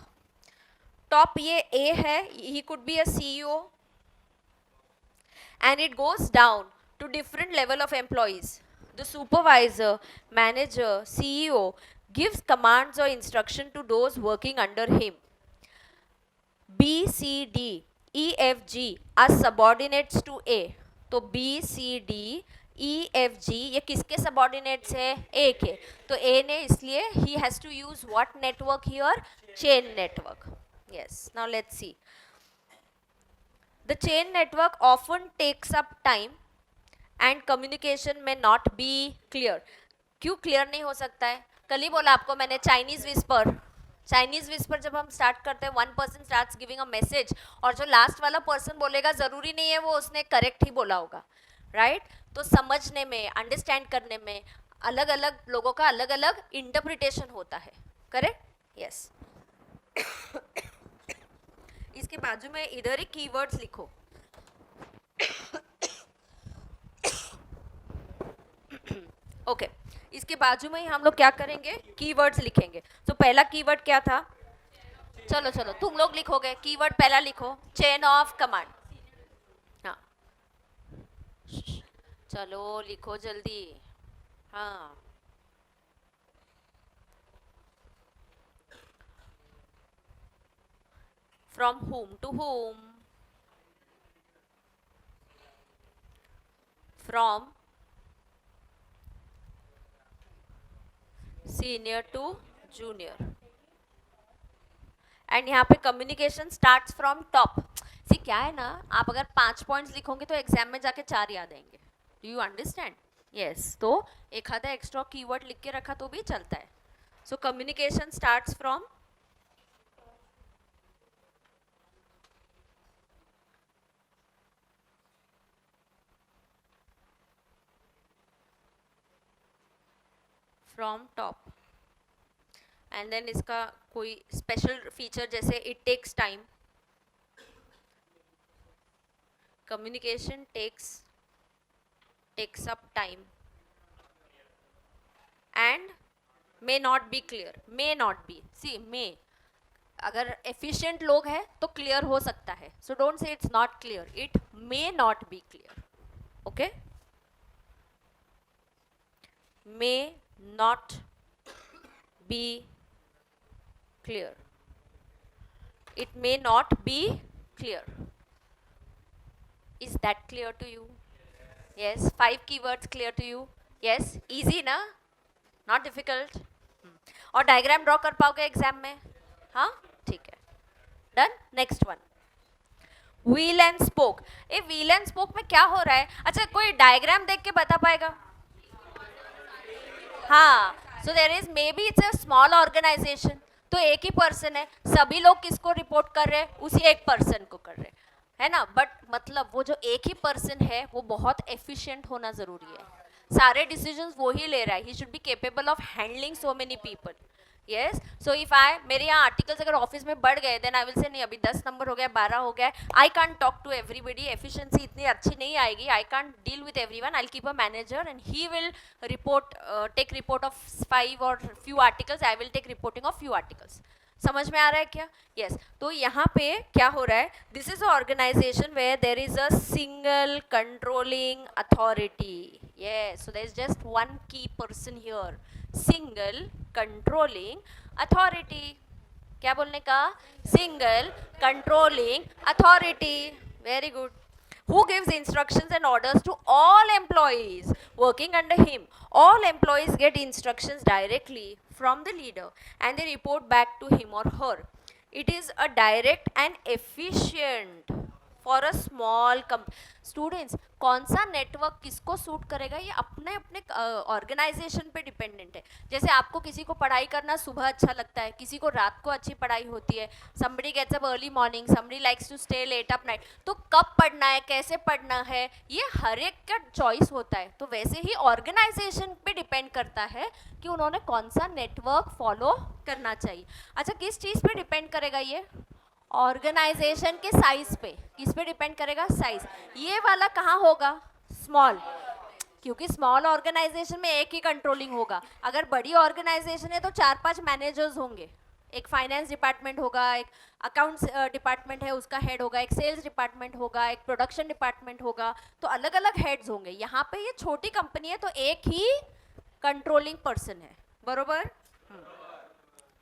Top ये A है, he could be a CEO, and it goes down to different level of employees. The supervisor, manager, CEO gives commands or instruction to those working under him. B, C, D, E, F, G are subordinates to A. तो B, C, D, E, F, G ये किसके subordinates है? A के. तो A ने इसलिए he has to use what network here? Chain network. Yes. Now let's see. The chain network often takes up time and communication may not be clear. क्यों clear नहीं हो सकता है? कल ही बोला आपको मैंने, चाइनीज विस्पर. चाइनीज विस्पर जब हम स्टार्ट करते हैं, one person starts giving a message और जो लास्ट वाला पर्सन बोलेगा जरूरी नहीं है वो उसने करेक्ट ही बोला होगा, राइट? तो समझने में, अंडरस्टैंड करने में अलग अलग लोगों का अलग अलग इंटरप्रिटेशन होता है, करेक्ट? यस। इसके बाजू में इधर ही कीवर्ड्स लिखो। ओके इसके बाजू में ही हम लोग क्या करेंगे, कीवर्ड्स लिखेंगे। तो पहला कीवर्ड क्या था? चलो चलो तुम लोग लिखोगे, कीवर्ड पहला लिखो, चेन ऑफ कमांड। हाँ चलो लिखो जल्दी। हाँ from whom to whom, from senior to junior. And यहाँ पे communication starts from top. See क्या है ना, आप अगर 5 पॉइंट्स लिखोगे तो एग्जाम में जाके 4 याद आएंगे। Do you understand? यस, तो एक आधा एक्स्ट्रा कीवर्ड लिख के रखा तो भी चलता है। So communication starts from top. And then इसका कोई स्पेशल फीचर जैसे it takes time, communication takes up time and may not be clear. May not be, see may, अगर एफिशिएंट लोग हैं तो क्लियर हो सकता है। So don't say it's not clear, it may not be clear. Okay, may not be clear, it may not be clear. Is that clear to you? Yes, 5 keywords clear to you? Yes, easy ना, not difficult. और diagram draw कर पाओगे exam में? हाँ ठीक है, done. Next one, wheel and spoke. A wheel and spoke में क्या हो रहा है? अच्छा कोई डायग्राम देख के बता पाएगा? हाँ, so there is, maybe it's a small organization, तो एक ही पर्सन है, सभी लोग किसको रिपोर्ट कर रहे हैं? उसी एक पर्सन को कर रहे हैं, है ना? बट मतलब वो जो एक ही पर्सन है वो बहुत एफिशिएंट होना जरूरी है, सारे डिसीजंस वो ही ले रहा है। He should be capable of handling so many people. Yes, so if I, मेरे यहाँ आर्टिकल्स अगर ऑफिस में बढ़ गए देन आई विल से नहीं अभी 10 नंबर हो गया, 12 हो गया, I can't talk to everybody, efficiency इतनी अच्छी नहीं आएगी, I can't deal with everyone, I will keep a manager and he will report, take report of 5 और few articles, I will take reporting of few articles. समझ में आ रहा है क्या? यस, तो यहाँ पे क्या हो रहा है, this is a organization where there is a single controlling authority. Yes, so there is just one key person here, single controlling authority. क्या बोलने का? Single controlling authority. Very good. Who gives instructions and orders to all employees working under him? All employees get instructions directly from the leader and they report back to him or her. It is a direct and efficient for a small students. कौन सा network किसको suit करेगा ये अपने अपने organisation पे dependent है। जैसे आपको किसी को पढ़ाई करना सुबह अच्छा लगता है, किसी को रात को अच्छी पढ़ाई होती है, somebody gets up early morning, somebody likes to stay late up night, तो कब पढ़ना है, कैसे पढ़ना है, ये हर एक का चॉइस होता है। तो वैसे ही ऑर्गेनाइजेशन पे डिपेंड करता है कि उन्होंने कौन सा नेटवर्क फॉलो करना चाहिए। अच्छा किस चीज़ पे डिपेंड करेगा ये? ऑर्गेनाइजेशन के साइज पे। किस पे डिपेंड करेगा? साइज। ये वाला कहाँ होगा? स्मॉल, क्योंकि स्मॉल ऑर्गेनाइजेशन में एक ही कंट्रोलिंग होगा। अगर बड़ी ऑर्गेनाइजेशन है तो 4-5 मैनेजर्स होंगे, एक फाइनेंस डिपार्टमेंट होगा, एक अकाउंट्स डिपार्टमेंट है उसका हेड होगा, एक सेल्स डिपार्टमेंट होगा, एक प्रोडक्शन डिपार्टमेंट होगा, तो अलग अलग हेड्स होंगे। यहाँ पे ये छोटी कंपनी है तो एक ही कंट्रोलिंग पर्सन है, बरोबर?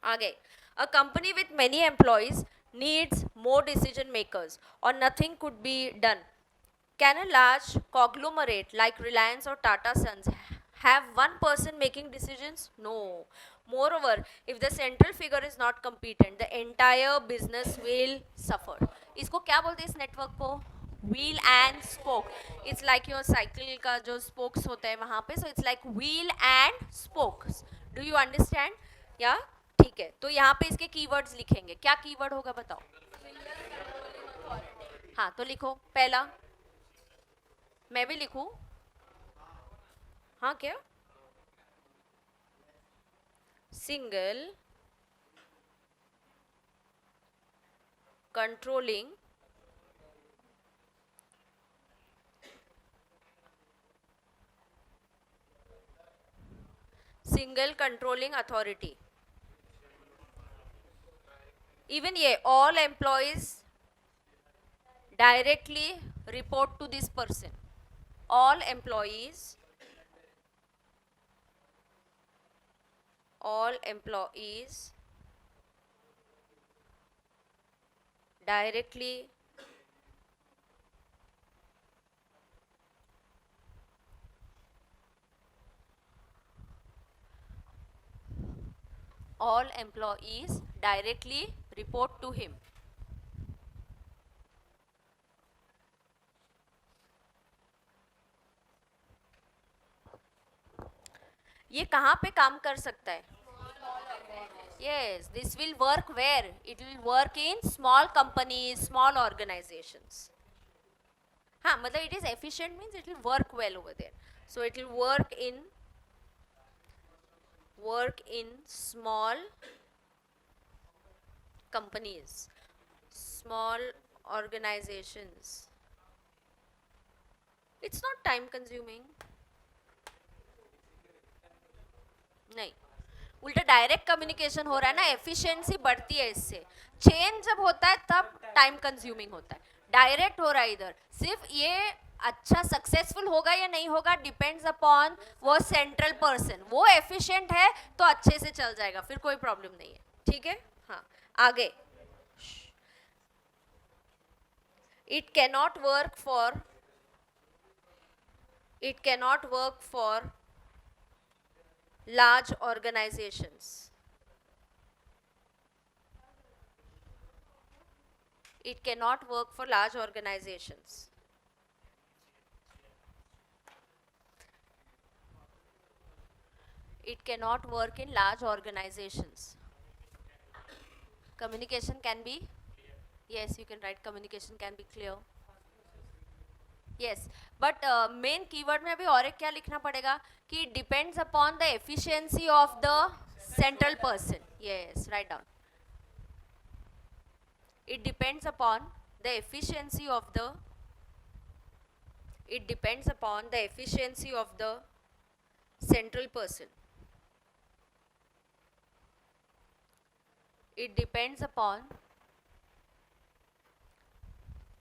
आगे, a company with many employees needs more decision makers or nothing could be done. Can a large conglomerate like Reliance or Tata Sons have one person making decisions? No. Moreover, if the central figure is not competent, the entire business will suffer. इसको क्या बोलते हैं इस network को? Wheel and spoke. It's like your cycle का जो spokes होता है वहाँ पे, so it's like wheel and spokes. Do you understand? Yeah? ठीक है, तो यहाँ पे इसके कीवर्ड्स लिखेंगे. क्या कीवर्ड होगा बताओ. हाँ तो लिखो पहला. मैं भी लिखूं. हाँ क्या. Single controlling authority. इवन ये all employees directly report to this person. All employees directly report to him. ये कहाँ पे काम कर सकता है. Yes, this will work where? It will work in small companies, small organizations. हाँ मतलब it is efficient means it will work well over there. So it will work in small companies, small organizations. It's not time consuming. नहीं, उल्टा direct communication हो रहा है ना, efficiency बढ़ती है इससे. चेन जब होता है तब टाइम कंज्यूमिंग होता है. डायरेक्ट हो रहा है इधर, सिर्फ ये अच्छा सक्सेसफुल होगा या नहीं होगा डिपेंड्स अपॉन वो सेंट्रल पर्सन. वो एफिशिएंट है तो अच्छे से चल जाएगा, फिर कोई प्रॉब्लम नहीं है. ठीक है. हाँ आगे. It cannot work for large organizations. It cannot work for large organizations. It cannot work in large organizations. Communication can be, yes, you can write communication can be clear. Yes, but main keyword में अभी और एक क्या लिखना पड़ेगा कि depends upon the efficiency of the central person. Yes, write down. It depends upon the efficiency of the central person. It depends upon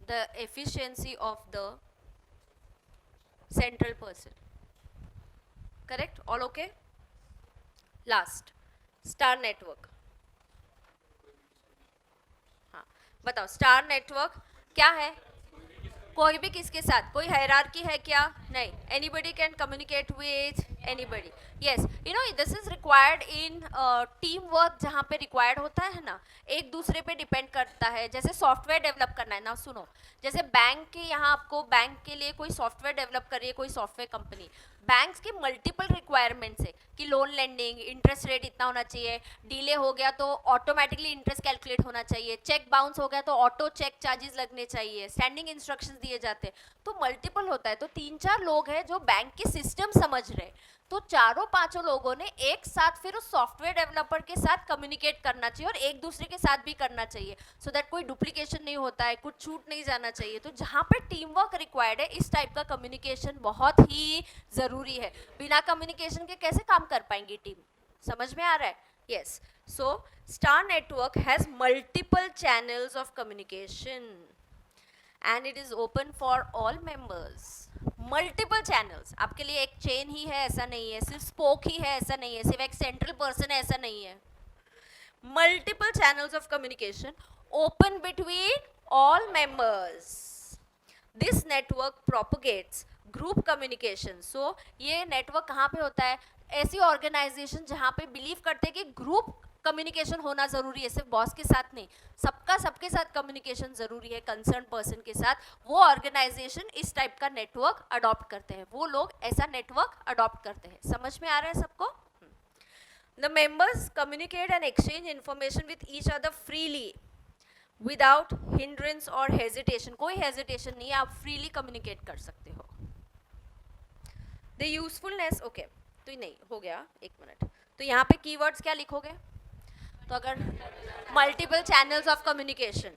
the efficiency of the central person. Correct? All okay? Last, star network. हाँ बताओ, star network क्या है. कोई भी किसके साथ, कोई hierarchy है क्या. नहीं, anybody can communicate with anybody. Yes, you know this is required in team work. जहाँ पे रिक्वायर्ड होता है ना, एक दूसरे पे डिपेंड करता है. जैसे सॉफ्टवेयर डेवलप करना है ना, सुनो, जैसे बैंक के यहाँ आपको बैंक के लिए कोई सॉफ्टवेयर डेवलप कर रही है कोई सॉफ्टवेयर कंपनी. बैंक्स के मल्टीपल रिक्वायरमेंट्स है कि लोन लेंडिंग, इंटरेस्ट रेट इतना होना चाहिए, डिले हो गया तो ऑटोमेटिकली इंटरेस्ट कैलकुलेट होना चाहिए, चेक बाउंस हो गया तो ऑटो चेक चार्जेस लगने चाहिए, स्टैंडिंग इंस्ट्रक्शंस दिए जाते हैं. तो मल्टीपल होता है. तो 3-4 लोग हैं जो बैंक के सिस्टम समझ रहे, तो चारों पांचों लोगों ने एक साथ फिर उस सॉफ्टवेयर डेवलपर के साथ कम्युनिकेट करना चाहिए और एक दूसरे के साथ भी करना चाहिए, सो दैट कोई डुप्लीकेशन नहीं होता है, कुछ छूट नहीं जाना चाहिए. तो जहाँ पे टीम वर्क रिक्वायर्ड है, इस टाइप का कम्युनिकेशन बहुत ही ज़रूरी है. बिना कम्युनिकेशन के कैसे काम कर पाएंगी टीम. समझ में आ रहा है. Yes, so star network has multiple channels of communication and it is open for all members. Multiple channels. आपके लिए एक चेन ही है ऐसा नहीं है, सिर्फ स्पोक ही है ऐसा नहीं है, सिर्फ एक सेंट्रल पर्सन है ऐसा नहीं है. Multiple channels of communication open between all members. This network propagates group communication. So ये नेटवर्क कहाँ पे होता है, ऐसी ऑर्गेनाइजेशन जहाँ पे बिलीव करते हैं कि ग्रुप कम्युनिकेशन होना जरूरी है, सिर्फ बॉस के साथ नहीं, सबका सबके साथ कम्युनिकेशन जरूरी है, कंसर्न पर्सन के साथ. वो ऑर्गेनाइजेशन इस टाइप का नेटवर्क अडॉप्ट करते हैं, वो लोग ऐसा नेटवर्क अडॉप्ट करते हैं. समझ में आ रहा है सबको. The members communicate and exchange information with each other freely without hindrance or hesitation. कोई hesitation नहीं है, आप freely communicate कर सकते हो. The usefulness, okay, तो नहीं हो गया, एक मिनट. तो यहाँ पे keywords क्या लिखोगे? तो अगर multiple channels of communication.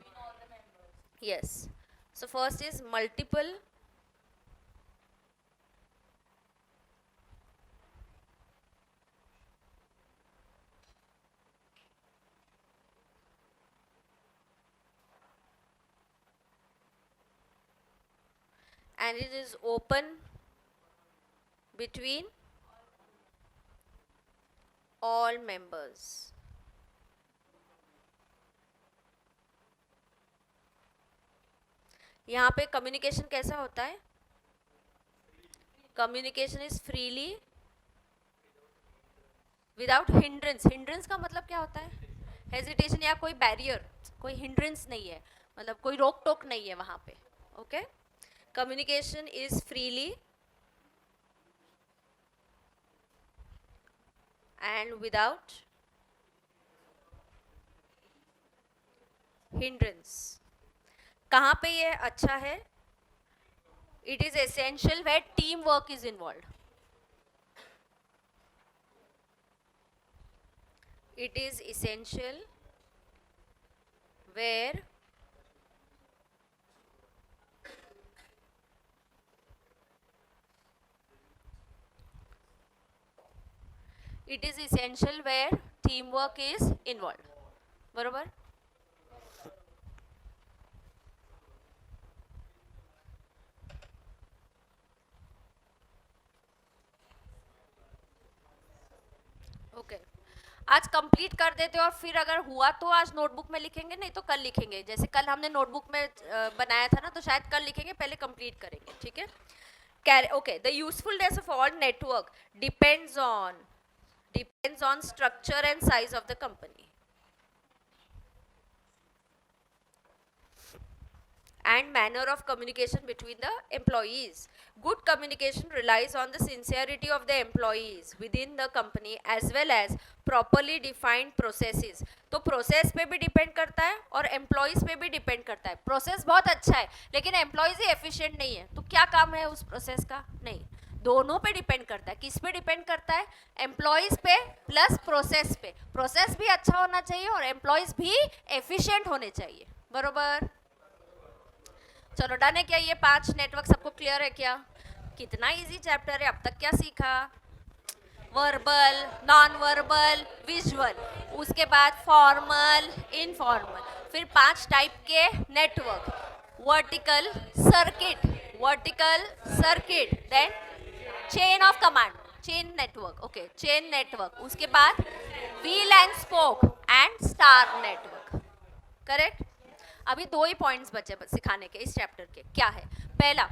Yes. So first is multiple and it is open between all members. यहाँ पे कम्युनिकेशन कैसा होता है? Communication is freely without hindrance. Hindrance का मतलब क्या होता है? हेजिटेशन या कोई बैरियर, कोई हिंड्रेंस नहीं है, मतलब कोई रोक टोक नहीं है वहाँ पे. Okay, communication is freely and without hindrance. कहाँ पे ये अच्छा है? It is essential where teamwork is involve. It is essential where teamwork is involved. बरोबर? Okay. आज कंप्लीट कर देते और फिर अगर हुआ तो आज नोटबुक में लिखेंगे, नहीं तो कल लिखेंगे. जैसे कल हमने नोटबुक में बनाया था ना, तो शायद कल लिखेंगे, पहले कंप्लीट करेंगे. ठीक है. Okay, the usefulness of all network depends on structure and size of the company and manner of communication between the employees. Good communication relies on the sincerity of the employees within the company as well as properly defined processes. तो process पे भी depend करता है और employees पे भी depend करता है. प्रोसेस बहुत अच्छा है लेकिन एम्प्लॉयज़ ही एफिशिएंट नहीं है, तो क्या काम है उस प्रोसेस का? नहीं, दोनों पे डिपेंड करता है. किस पे डिपेंड करता है? एम्प्लॉयज़ पे प्लस प्रोसेस पे. प्रोसेस भी अच्छा होना चाहिए और एम्प्लॉयज़ भी एफिशिएंट होने चाहिए. बरोबर? चलो डन है क्या? ये 5 नेटवर्क सबको क्लियर है क्या? कितना इजी चैप्टर है. अब तक क्या सीखा? वर्बल, नॉन वर्बल, विजुअल, उसके बाद फॉर्मल, इनफॉर्मल, फिर 5 टाइप के network. Vertical circuit, then chain of command, chain network. Okay, chain network. उसके बाद wheel and spoke and star network. Correct. अभी 2 ही पॉइंट्स बचे सिखाने के इस चैप्टर के. क्या है? पहला,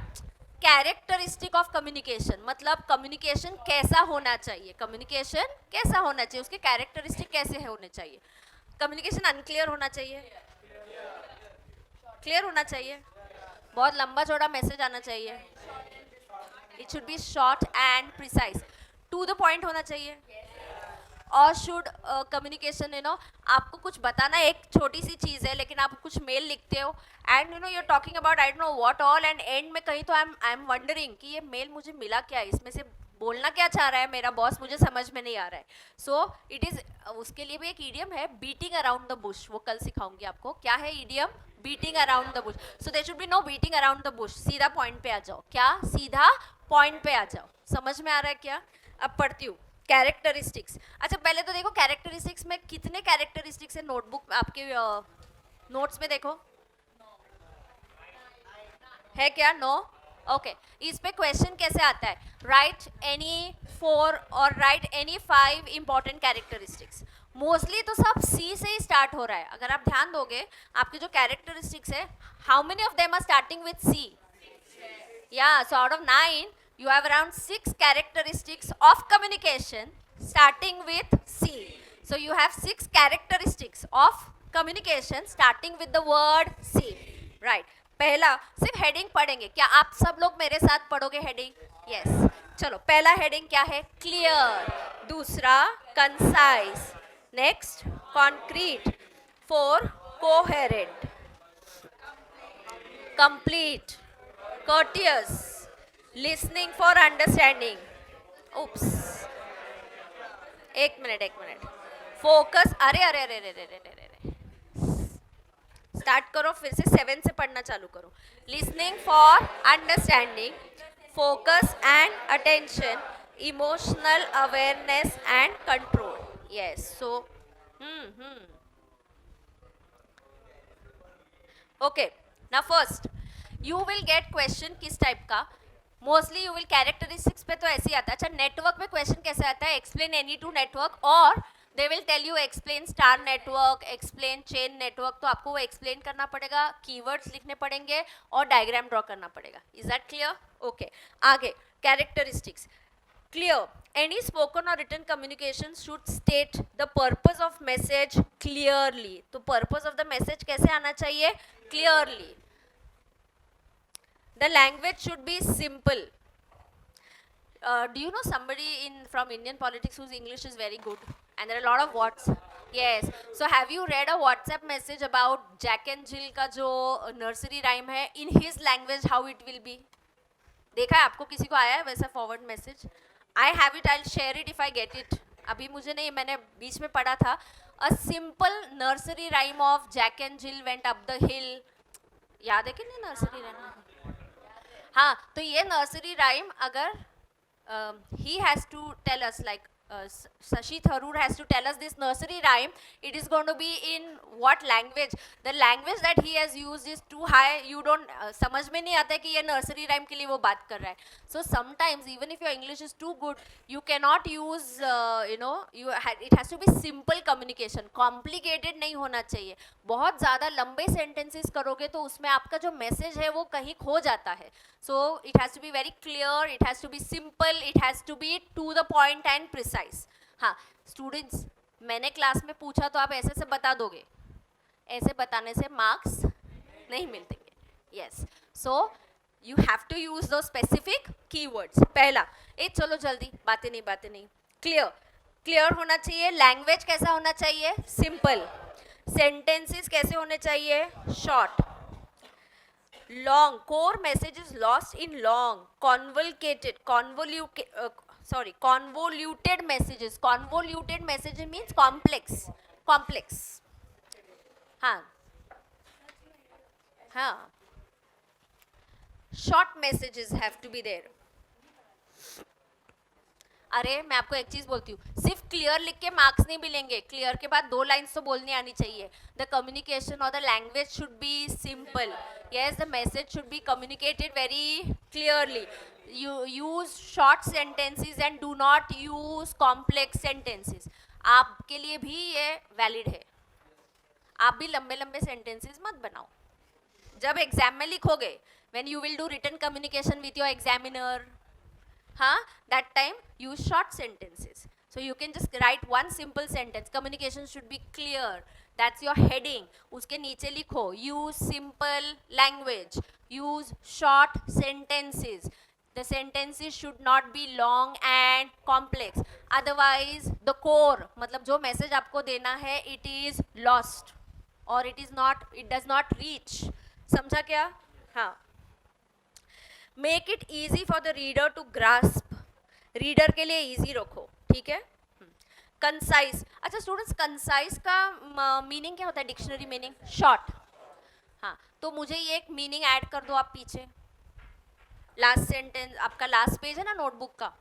कैरेक्टरिस्टिक ऑफ कम्युनिकेशन, मतलब कम्युनिकेशन कैसा होना चाहिए. कम्युनिकेशन कैसा होना चाहिए, उसके कैरेक्टरिस्टिक कैसे होने चाहिए. कम्युनिकेशन अनक्लियर होना चाहिए, क्लियर होना चाहिए, बहुत लंबा चौड़ा मैसेज आना चाहिए. It should be short and precise, to the point होना चाहिए. और शुड कम्युनिकेशन आपको कुछ बताना, एक छोटी सी चीज़ है लेकिन आप कुछ मेल लिखते हो and you are talking about I don't know what all and end में कहीं तो आई एम वंडरिंग कि ये मेल मुझे मिला क्या है, इसमें से बोलना क्या चाह रहा है मेरा बॉस, मुझे समझ में नहीं आ रहा है. सो इट इज़, उसके लिए भी एक ईडियम है, बीटिंग अराउंड द बुश. वो कल सिखाऊंगी आपको. क्या है idiom? Beating around the bush. So there should be no beating around the bush. सीधा पॉइंट पे आ जाओ. क्या? सीधा पॉइंट पे आ जाओ. समझ में आ रहा है क्या? अब पढ़ती हूँ. कैरेक्टरिस्टिक्स. अच्छा, पहले तो देखो कैरेक्टरिस्टिक्स में कितने कैरेक्टरिस्टिक्स है नोटबुक आपके नोट्स में. देखो है क्या? नो. ओके, इस पे क्वेश्चन कैसे आता है? राइट एनी 4 और right any 5 important characteristics. Mostly तो सब सी से ही स्टार्ट हो रहा है. अगर आप ध्यान दोगे आपके जो कैरेक्टरिस्टिक्स है, how many of them are starting with C? Yeah, so out of 9 you have around 6 characteristics of communication starting with C. So you have 6 characteristics of communication starting with the word C. Right. पहला सिर्फ heading पढ़ेंगे. क्या आप सब लोग मेरे साथ पढ़ोगे हेडिंग? Yes. चलो पहला हेडिंग क्या है? क्लियर. दूसरा concise. Next concrete. 4 coherent. Complete. courteous. listening for understanding. Oops. एक मिनट. फोकस. अरे अरे अरे अरे अरे अरे अरे, स्टार्ट करो फिर से, 7 से पढ़ना चालू करो. Listening for understanding, focus and attention, emotional awareness and control. Yes. So okay. ना first you will get question किस टाइप का? मोस्टली यू विल कैरेक्टरिस्टिक्स पे तो ऐसे ही आता है. अच्छा, नेटवर्क में क्वेश्चन कैसे आता है? एक्सप्लेन एनी टू नेटवर्क, और they will tell you explain star network, explain chain network. तो आपको वो एक्सप्लेन करना पड़ेगा, कीवर्ड्स लिखने पड़ेंगे और डायग्राम ड्रॉ करना पड़ेगा. Is that clear? ओके. आगे characteristics. Clear. Any spoken or written communication should state the purpose of message clearly. तो purpose of the message कैसे आना चाहिए? Clearly. The language should be simple. Do you know somebody from Indian politics whose English is very good? And there are a lot of whats. Yes. So have you read a WhatsApp message about Jack and Jill का जो nursery rhyme है? In his language, how it will be? देखा है आपको? किसी को आया है वैसा forward message? I have it, I share it if I get it. अभी मुझे नहीं, मैंने बीच में पढ़ा था. A simple nursery rhyme of Jack and Jill went up the hill. याद है कि नहीं नर्सरी राइम? हाँ, तो ये नर्सरी राइम अगर he has to tell us, like Shashi Tharoor has to tell us this nursery rhyme, it is going to be in what language? The language that he has used is too high. You don't समझ में नहीं आता है कि ये nursery rhyme के लिए वो बात कर रहा है. So sometimes even if your English is too good, you cannot use it has to be simple communication. Complicated नहीं होना चाहिए. बहुत ज़्यादा लंबे sentences करोगे तो उसमें आपका जो message है वो कहीं खो जाता है. So it has to be very clear, it has to be simple, it has to be to the point and precise. हाँ students, मैंने क्लास में पूछा तो आप ऐसे से बता दोगे? ऐसे बताने से मार्क्स नहीं मिलते. Yes. So you have to use those specific keywords. पहला, चलो जल्दी, बातें नहीं. Clear होना चाहिए. लैंग्वेज कैसा होना चाहिए? सिंपल. सेंटेंसेस कैसे होने चाहिए? Short. long, core message is lost in long, convoluted messages. Convoluted message means complex. Short messages have to be there. अरे मैं आपको एक चीज बोलती हूँ, सिर्फ क्लियर लिख के मार्क्स नहीं मिलेंगे. क्लियर के बाद 2 लाइन्स तो बोलनी आनी चाहिए. द कम्युनिकेशन और the language should be simple. yes, the message should be communicated very clearly. You use short sentences and do not use complex sentences. आपके लिए भी ये वैलिड है. आप भी लंबे सेंटेंसेस मत बनाओ. जब एग्जाम में लिखोगे, when you will do written communication with your examiner, that time use short sentences. So you can just write one simple sentence. Communication should be clear. That's your heading. उसके नीचे लिखो use simple language, use short sentences. The sentences should not be long and complex. Otherwise the core, मतलब जो message आपको देना है, it is lost or it does not reach. समझा क्या? हाँ. Make it easy for the reader to grasp. Reader के लिए इजी रखो, ठीक है. कंसाइज. अच्छा स्टूडेंट्स, कंसाइज का मीनिंग क्या होता है? Dictionary meaning short. हाँ, तो मुझे ये एक मीनिंग ऐड कर दो आप पीछे. लास्ट सेंटेंस, आपका लास्ट पेज है ना नोटबुक का,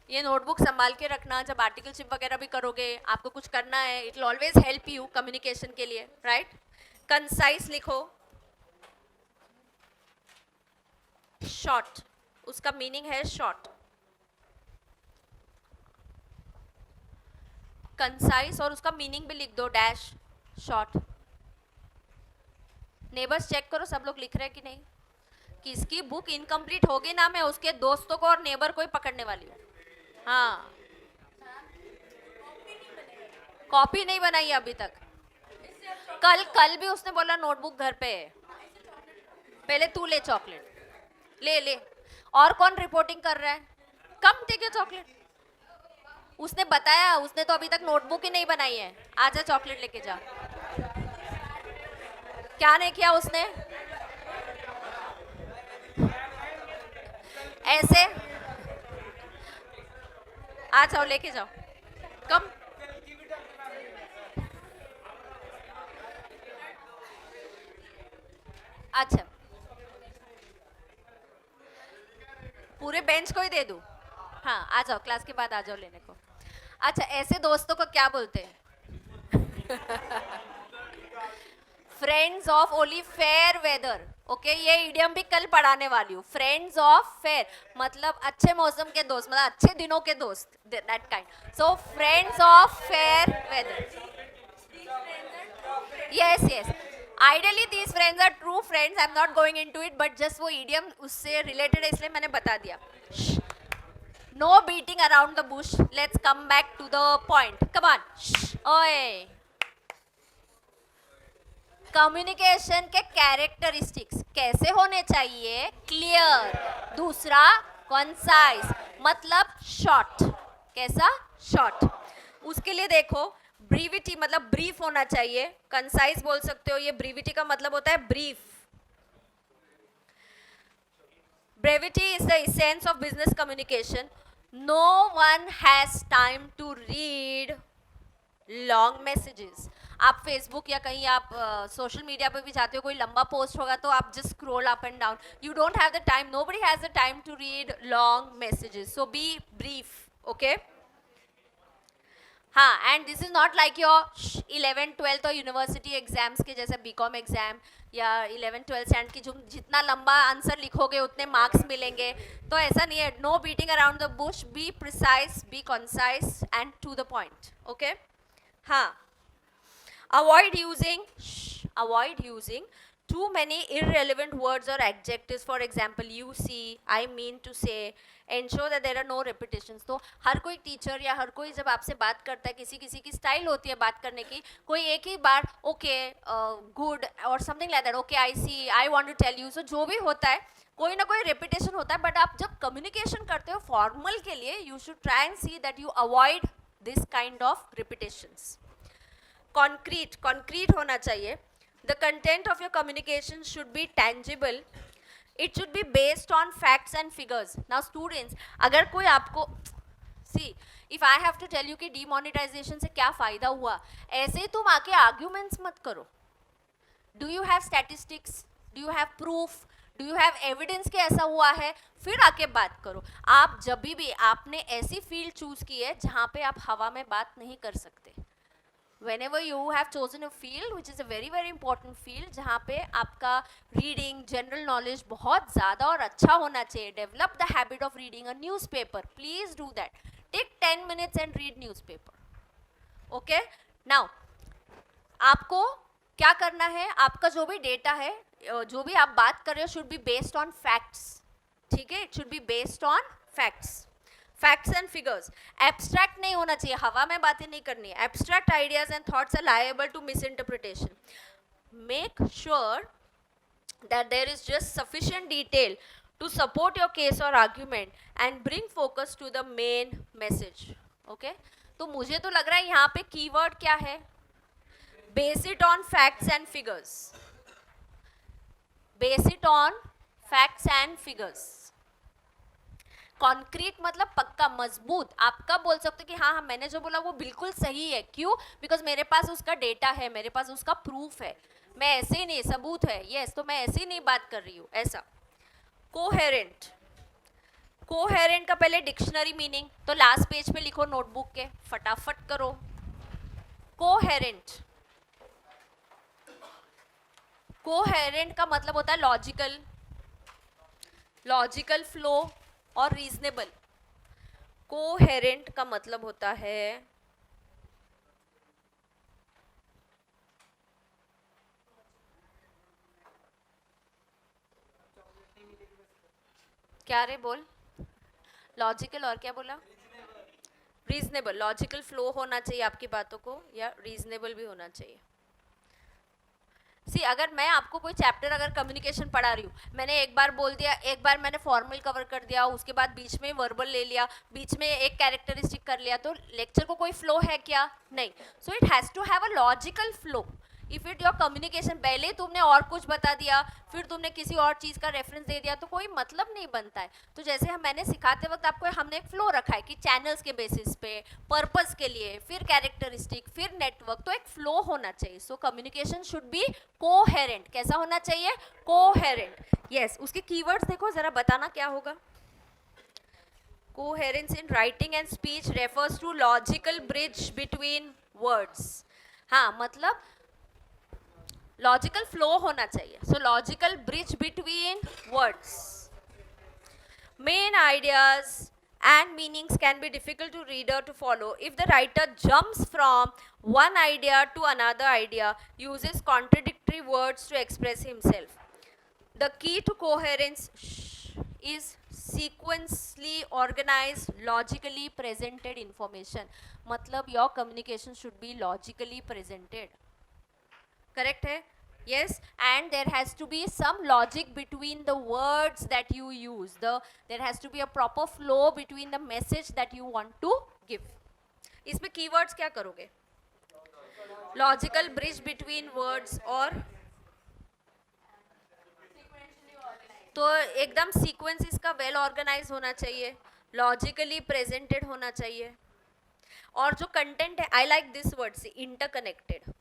ये नोटबुक संभाल के रखना. जब आर्टिकलशिप वगैरह भी करोगे, आपको कुछ करना है, it will always help you communication के लिए, राइट. कंसाइज लिखो. शॉर्ट, उसका मीनिंग है शॉर्ट. कंसाइज और उसका मीनिंग भी लिख दो, डैश शॉर्ट. नेबर्स चेक करो सब लोग लिख रहे हैं कि नहीं. किसकी बुक इनकम्प्लीट होगी ना, मैं उसके दोस्तों को और नेबर को ही पकड़ने वाली हूँ. हाँ, कॉपी नहीं बनाई अभी तक. कल भी उसने बोला नोटबुक घर पे है. पहले तू ले चॉकलेट, ले ले। और कौन रिपोर्टिंग कर रहा है? Come take your chocolate. उसने बताया, उसने तो अभी तक नोटबुक ही नहीं बनाई है। आजा चॉकलेट लेके जा। क्या नहीं किया उसने? ऐसे आ जाओ, लेके जाओ। कम। अच्छा, पूरे बेंच को ही दे दूं? हाँ, आ जाओ, क्लास के बाद आ जाओ लेने को। अच्छा, ऐसे दोस्तों को क्या बोलते हैं? Friends of only fair weather. Okay, ये इडियम भी कल पढ़ाने वाली हूँ। फ्रेंड्स ऑफ फेयर मतलब अच्छे मौसम के दोस्त, मतलब अच्छे दिनों के दोस्त, that kind. So friends of fair weather. yes yes ideally these friends are true friends, I'm not going into it, but just वो idiom उससे related है इसलिए मैंने बता दिया। no beating around the bush, let's come back to the point, come on। ओए, communication के characteristics कैसे होने चाहिए? क्लियर। दूसरा कंसाइज, मतलब शॉर्ट। कैसा? शॉर्ट। उसके लिए देखो, ब्रीविटी मतलब ब्रीफ होना चाहिए। कंसाइज बोल सकते हो, ये ब्रीविटी का मतलब होता है brief. brevity is the essence of business communication. No one has time to read long messages. आप फेसबुक या कहीं आप सोशल मीडिया पे भी जाते हो, कोई लंबा पोस्ट होगा तो आप just scroll up and down, you don't have the time, nobody has the time to read long messages, so be brief. Okay, हाँ, and this is not like your 11th 12th और university exams के जैसे BCom exam या 11th 12th stand की, जो जितना लंबा answer लिखोगे उतने मार्क्स मिलेंगे, तो ऐसा नहीं है। No beating around the bush, be precise, be concise and to the point. Okay, हाँ, avoid using too many irrelevant words or adjectives, for example you see, I mean to say, ensure that there are no repetitions। तो हर कोई teacher या हर कोई जब आपसे बात करता है, किसी किसी की स्टाइल होती है बात करने की, कोई एक ही बार ओके गुड और something like that, okay I see, I want to tell you, so जो भी होता है कोई ना कोई रेपिटेशन होता है। बट आप जब कम्युनिकेशन करते हो फॉर्मल के लिए, you should try and see that you avoid this kind of repetitions. concrete होना चाहिए। the content of your communication should be tangible, it should be based on facts and figures। now students, अगर कोई आपको see, if I have to tell you कि demonetization से क्या फायदा हुआ, ऐसे ही तुम आके arguments मत करो। do you have statistics, do you have proof, do you have evidence कि ऐसा हुआ है, फिर आके बात करो। आप जब भी आपने ऐसी फील्ड चूज की है जहाँ पे आप हवा में बात नहीं कर सकते, whenever you have chosen a field which is a very very important field, जहाँ पे आपका reading general knowledge बहुत ज़्यादा और अच्छा होना चाहिए, develop the habit of reading a newspaper, please do that, take 10 minutes and read newspaper। okay, now आपको क्या करना है, आपका जो भी डेटा है, जो भी आप बात कर रहे हो, should be based on facts। ठीक है, it should be based on facts, facts and figures. Abstract नहीं होना चाहिए, हवा में बातें नहीं करनी है। Abstract ideas and thoughts are liable to misinterpretation. Make sure that there is just sufficient detail to support your case और argument and bring focus to the main message. Okay, तो मुझे तो लग रहा है यहाँ पे कीवर्ड क्या है, base it on facts and figures, base it on facts and figures. Concrete मतलब पक्का, मजबूत। आप कब बोल सकते हो कि हाँ हाँ मैंने जो बोला वो बिल्कुल सही है, क्यों? बिकॉज मेरे पास उसका डेटा है, मेरे पास उसका प्रूफ है, मैं ऐसे ही नहीं, सबूत है, यस, तो मैं ऐसे ही नहीं बात कर रही हूँ, ऐसा। कोहेरेंट, कोहेरेंट का पहले डिक्शनरी मीनिंग तो लास्ट पेज पे लिखो नोटबुक के, फटाफट करो। कोहेरेंट, कोहेरेंट का मतलब होता है लॉजिकल, लॉजिकल फ्लो और रीजनेबल। कोहेरेंट का मतलब होता है क्या रे बोल, लॉजिकल और क्या बोला? रीजनेबल। लॉजिकल फ्लो होना चाहिए आपकी बातों को, या रीजनेबल भी होना चाहिए। सी अगर मैं आपको कोई चैप्टर अगर कम्युनिकेशन पढ़ा रही हूँ, मैंने एक बार बोल दिया, एक बार मैंने फॉर्मल कवर कर दिया, उसके बाद बीच में वर्बल ले लिया, बीच में एक कैरेक्टरिस्टिक कर लिया, तो लेक्चर को कोई फ्लो है क्या? नहीं. So it has to have a logical flow. If it your communication पहले तुमने और कुछ बता दिया, फिर तुमने किसी और चीज़ का रेफरेंस दे दिया, तो कोई मतलब नहीं बनता है. तो जैसे मैंने सिखाते वक्त आपको हमने एक फ्लो रखा है कि चैनल्स के बेसिस पे, पर्पस के लिए, फिर कैरेक्टरिस्टिक, फिर नेटवर्क, तो एक फ्लो होना चाहिए. So communication should be coherent. कैसा होना चाहिए? कोहेरेंट. यस. उसके कीवर्ड्स देखो जरा, बताना क्या होगा. Coherence in writing and speech refers to logical bridge between words. हाँ, मतलब लॉजिकल फ्लो होना चाहिए. सो logical bridge between words. Main ideas and meanings can be difficult to reader to follow if the writer jumps from one idea to another idea, uses contradictory words to express himself. The key to coherence is sequentially organized, logically presented information. मतलब your communication should be logically presented. Correct है? Yes, and there has to be some logic between the words that you use. There has to be a proper flow between the message that you want to give. इसमें keywords क्या करोगे? Logical bridge between words और तो एकदम sequence इसका well organise होना चाहिए, logically presented होना चाहिए, और जो कंटेंट है, आई लाइक दिस वर्ड से, इंटरकनेक्टेड.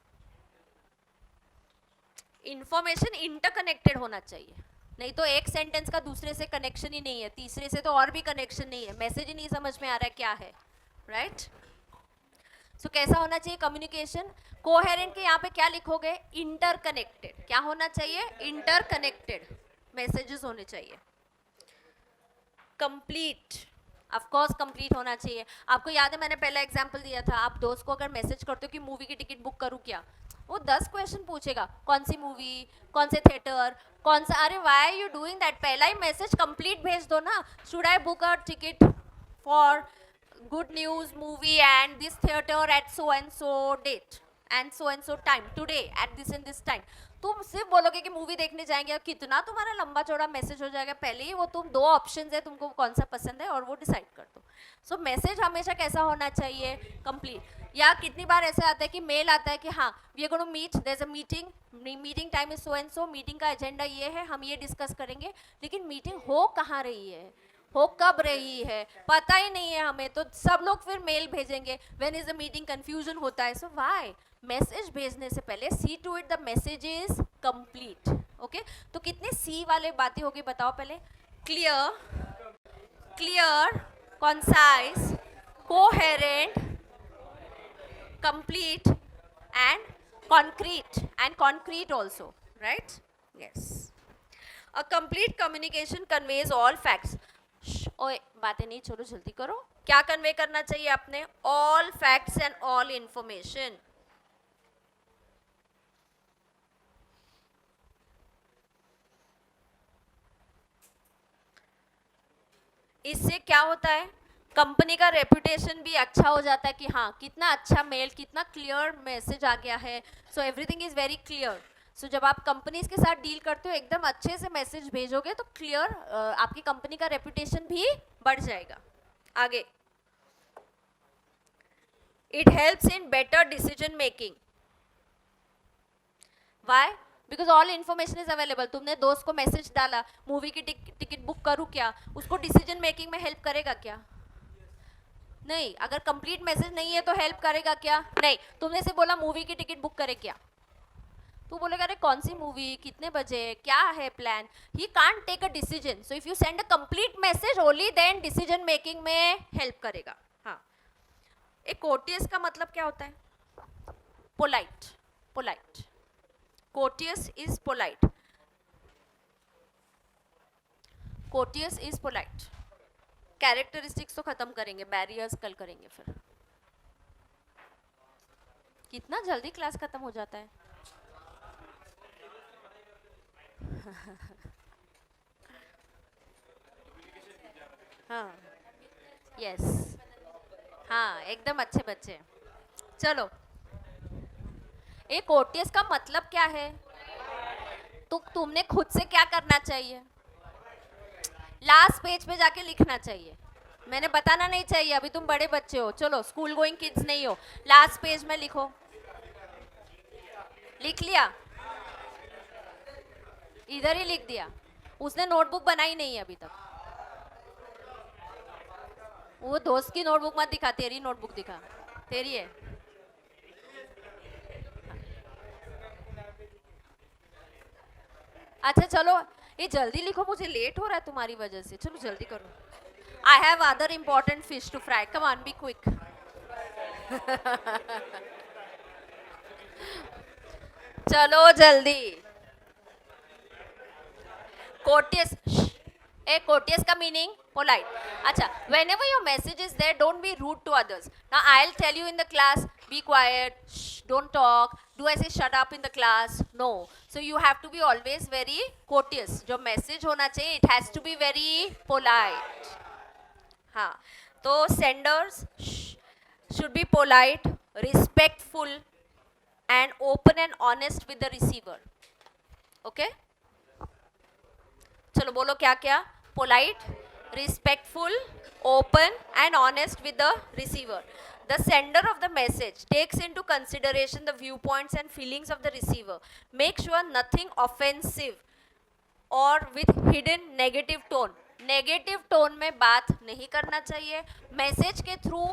इंफॉर्मेशन इंटरकनेक्टेड होना चाहिए, नहीं तो एक सेंटेंस का दूसरे से कनेक्शन ही नहीं है, तीसरे से तो और भी कनेक्शन नहीं है, मैसेज ही नहीं समझ में आ रहा है क्या है. राइट. सो कैसा होना चाहिए कम्युनिकेशन? कोहेरेंट के यहाँ पे क्या लिखोगे? इंटरकनेक्टेड. क्या होना चाहिए? इंटरकनेक्टेड मैसेजेस होने चाहिए. कंप्लीट, ऑफ कोर्स कंप्लीट होना चाहिए. आपको याद है मैंने पहला एग्जांपल दिया था, आप दोस्त को अगर मैसेज करते हो कि मूवी की टिकट बुक करूँ क्या, वो 10 क्वेश्चन पूछेगा, कौन सी मूवी, कौन से थिएटर, कौन सा. अरे why are you doing that? पहला ही मैसेज कंप्लीट भेज दो ना. Should I book a ticket for good news movie and this theatre at so and so date and so time today at this and this time. तुम सिर्फ बोलोगे कि movie देखने जाएंगे, कितना तुम्हारा लंबा चौड़ा मैसेज हो जाएगा. पहले ही वो तुम 2 ऑप्शंस है, तुमको कौन सा पसंद है और वो डिसाइड कर दो. सो मैसेज हमेशा कैसा होना चाहिए? कंप्लीट. या कितनी बार ऐसा आता है कि मेल आता है कि हाँ we are going to meet, there is a meeting, meeting time is so and so, meeting का एजेंडा ये है, हम ये डिस्कस करेंगे, लेकिन मीटिंग हो कहाँ रही है, हो कब रही है, पता ही नहीं है हमें. तो सब लोग फिर मेल भेजेंगे, when is the meeting, confusion होता है. So why? मैसेज भेजने से पहले see to it the message is complete. Okay, तो कितने सी वाले बातें होगी बताओ पहले? Clear, clear, concise, coherent, complete and concrete also, right? Yes. A complete communication conveys all facts. ओए बातें नहीं छोड़ो, जल्दी करो. क्या कन्वे करना चाहिए आपने? All facts and all information. इससे क्या होता है? कंपनी का रेपुटेशन भी अच्छा हो जाता है कि हाँ कितना अच्छा मेल, कितना क्लियर मैसेज आ गया है. So everything is very clear. So जब आप कंपनीज के साथ डील करते हो, एकदम अच्छे से मैसेज भेजोगे तो क्लियर, आपकी कंपनी का रेपुटेशन भी बढ़ जाएगा. आगे, it helps in better decision making. Why? Because all information is available. तुमने दोस्त को मैसेज डाला, मूवी की टिकट बुक करूँ क्या, उसको डिसीजन मेकिंग में हेल्प करेगा क्या? नहीं. अगर कंप्लीट मैसेज नहीं है तो हेल्प करेगा क्या? नहीं. तुमने से बोला मूवी की टिकट बुक करे क्या, तू बोलेगा अरे कौन सी मूवी, कितने बजे, क्या है plan. He can't take a decision. So if you send a complete message, only then decision making में हेल्प करेगा. हाँ. एक कोर्टियस का मतलब क्या होता है? Polite. Polite. Courteous is polite. Courteous is polite. Characteristics तो खत्म करेंगे, बैरियर्स कल करेंगे. फिर कितना जल्दी क्लास खत्म हो जाता है. हाँ. यस. हाँ एकदम अच्छे बच्चे. चलो, एक कोर्टियस का मतलब क्या है? तो तुमने खुद से क्या करना चाहिए, लास्ट पेज पे जाके लिखना चाहिए। मैंने बताना नहीं चाहिए, अभी तुम बड़े बच्चे हो, चलो स्कूल गोइंग किड्स नहीं हो, लास्ट पेज में लिखो। लिख लिया, इधर ही लिख दिया। उसने नोटबुक बनाई नहीं है अभी तक। वो दोस्त की नोटबुक मत दिखा, तेरी नोटबुक दिखा, तेरी है। अच्छा चलो, ये जल्दी लिखो, मुझे लेट हो रहा है तुम्हारी वजह से, चलो जल्दी करो। I have other important fish to fry, come on be quick. चलो जल्दी। कोर्टियस, ए कोर्टियस का मीनिंग पोलाइट। अच्छा, whenever your message is there, don't be rude to others. Now I'll tell you in the class, be quiet, shh, don't talk. Do I say shut up in the class? No. So you have to be always very courteous. जो message होना चाहिए, it has to be very polite. हाँ, तो senders should be polite, respectful, and open and honest with the receiver. Okay? चलो बोलो क्या क्या, polite, respectful, open and honest with the receiver. The sender of the message takes into consideration the viewpoints and feelings of the receiver. Make sure nothing offensive or with hidden negative tone. Negative tone में बात नहीं करना चाहिए, message के through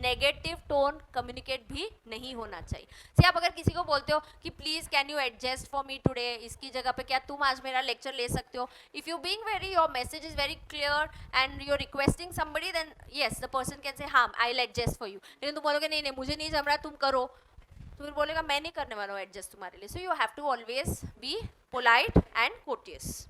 negative tone communicate भी नहीं होना चाहिए। से आप अगर किसी को बोलते हो कि please can you adjust for me today, इसकी जगह पे क्या तुम आज मेरा लेक्चर ले सकते हो, if you being very, your message is very clear and you are requesting somebody, then yes the person can say हाँ I will adjust for you. लेकिन तुम बोलोगे नहीं नहीं मुझे नहीं जम रहा, तुम करो, तो फिर बोलेगा मैं नहीं करने वाला हूँ एडजस्ट तुम्हारे लिए। So you have to always be polite and courteous.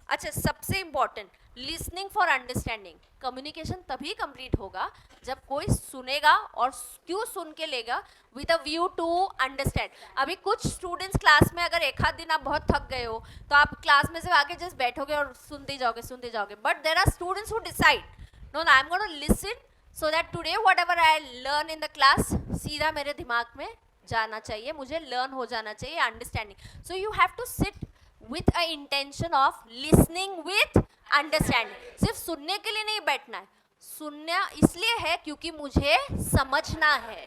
अच्छा, सबसे important, listening for understanding. Communication तभी कंप्लीट होगा जब कोई सुनेगा और क्यों सुन के लेगा, with a view to understand. अभी कुछ स्टूडेंट्स क्लास में अगर एक आध दिन आप बहुत थक गए हो तो आप क्लास में से आके जस्ट बैठोगे और सुनते जाओगे, but there are students who decide no I am gonna listen so that today whatever I learn in the class सीधा मेरे दिमाग में जाना चाहिए, मुझे लर्न हो जाना चाहिए, understanding. So you have to sit with a intention of listening with understanding. सिर्फ सुनने के लिए नहीं बैठना है, सुनना इसलिए है क्योंकि मुझे समझना है।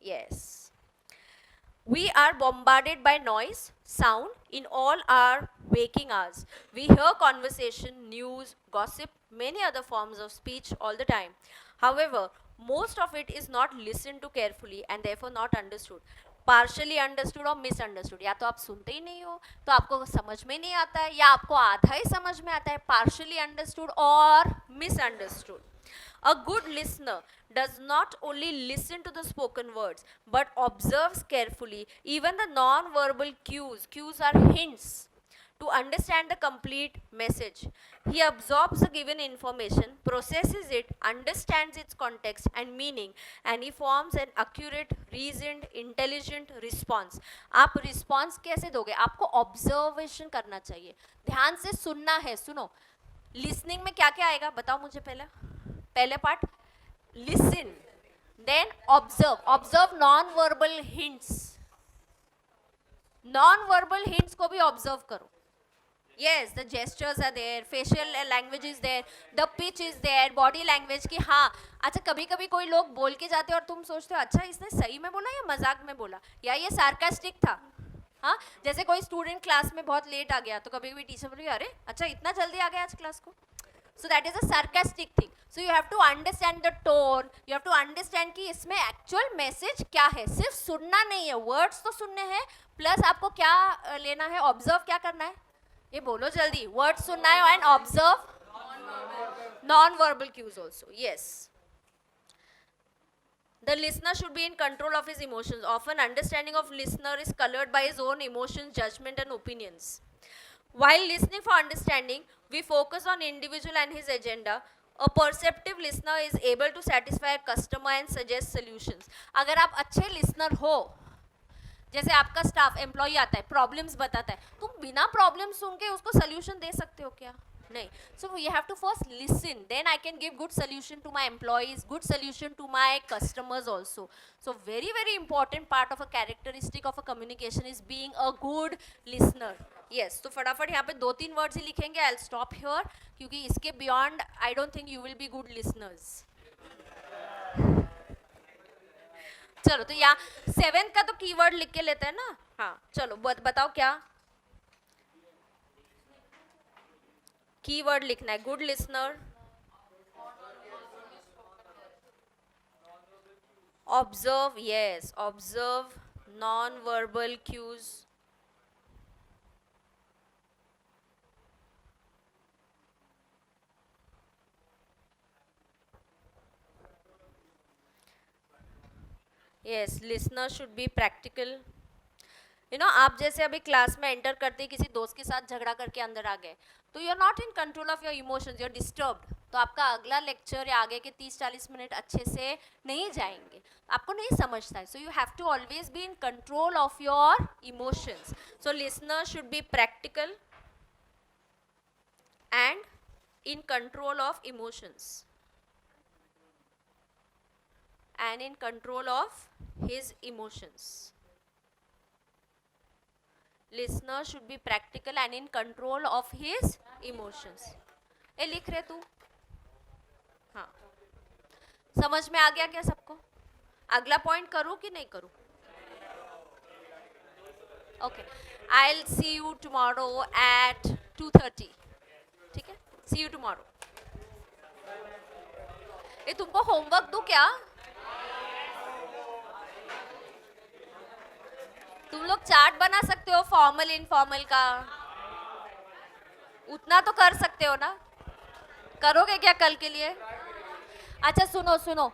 Yes. We are bombarded by noise, sound in all our waking hours. We hear conversation, news, gossip, many other forms of speech all the time. However, most of it is not listened to carefully and therefore not understood. Partially understood और misunderstood, या तो आप सुनते ही नहीं हो तो आपको समझ में नहीं आता है, या आपको आधा ही समझ में आता है, पार्शली अंडरस्टूड और misunderstood. A good listener does not only listen to the spoken words but observes carefully even the non-verbal cues. Cues are hints to understand the complete message. He absorbs the given information, processes it, understands its context and meaning, and he forms an accurate, reasoned, intelligent response. आप response कैसे दोगे? आपको observation करना चाहिए, ध्यान से सुनना है। सुनो, listening में क्या क्या आएगा बताओ मुझे, पहले part listen, then observe. Observe non-verbal hints. Non-verbal hints को भी observe करो। Yes, the gestures are there, facial language is there, the pitch is there, body language की हाँ। अच्छा, कभी कभी कोई लोग बोल के जाते हैं और तुम सोचते हो अच्छा इसने सही में बोला या मजाक में बोला या ये सार्कास्टिक था। हाँ, जैसे कोई स्टूडेंट क्लास में बहुत लेट आ गया तो कभी कभी टीचर बोली अरे अच्छा इतना जल्दी आ गया आज क्लास को। So that is a sarcastic thing. So you have to understand the tone. You have to understand कि इसमें actual message क्या है। सिर्फ सुनना नहीं है, words तो सुनने हैं, plus आपको क्या लेना है, observe क्या करना है, ये बोलो जल्दी। Words सुनना है and observe non-verbal cues also. Yes. The listener should be in control of his emotions. Often understanding of listener is colored by his own emotions, judgment and opinions. While listening for understanding, we focus on individual and his agenda. A perceptive listener is able to satisfy a customer and suggest solutions. अगर आप अच्छे listener हो, जैसे आपका staff employ आता है problems बताता है, तुम बिना प्रॉब्लम सुन के उसको सोल्यूशन दे सकते हो क्या? नहीं. So you have to first listen, then I can give good solution to my employees, good solution to my customers also. So very very important part of a characteristic of a communication is being a good listener. Yes, तो फटाफट यहाँ पे 2-3 words ही लिखेंगे. I'll stop here क्योंकि इसके beyond I don't think you will be good listeners. चलो तो यहाँ 7th का तो कीवर्ड लिख के लेते हैं ना. हाँ चलो बताओ क्या कीवर्ड लिखना है. Good listener, observe, yes observe non verbal cues, yes listener should be practical. You know आप जैसे अभी क्लास में एंटर करते ही किसी दोस्त के साथ झगड़ा करके अंदर आ गए तो you are not in control of your emotions, you are disturbed. तो आपका अगला लेक्चर या आगे के 30-40 मिनट अच्छे से नहीं जाएंगे, आपको नहीं समझता है. So you have to always be in control of your emotions. So listener should be practical and in control of emotions and in control of his emotions. Listener should be practical and in control of his emotions. ए लिख रहे तू? हाँ समझ में आ गया क्या सबको? अगला पॉइंट करूँ कि नहीं करूँ? Okay, I'll see you tomorrow at 2:30. ठीक है, see you tomorrow. ए तुमको होमवर्क दूँ क्या? तुम लोग चार्ट बना सकते हो फॉर्मल इनफॉर्मल का, उतना तो कर सकते हो ना. करोगे क्या कल के लिए? अच्छा सुनो सुनो,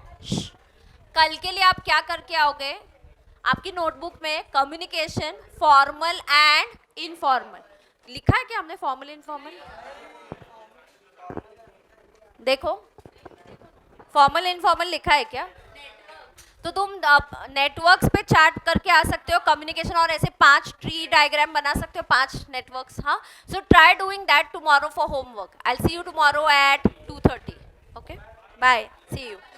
कल के लिए आप क्या करके आओगे? आपकी नोटबुक में कम्युनिकेशन फॉर्मल एंड इनफॉर्मल लिखा है क्या हमने? फॉर्मल इनफॉर्मल देखो, फॉर्मल इनफॉर्मल लिखा है क्या? तो तुम नेटवर्क्स पे चार्ट करके आ सकते हो कम्युनिकेशन, और ऐसे 5 ट्री डायग्राम बना सकते हो, 5 नेटवर्क्स. हाँ, so try doing that tomorrow for homework. I will see you tomorrow at 2:30. Okay, bye, see you.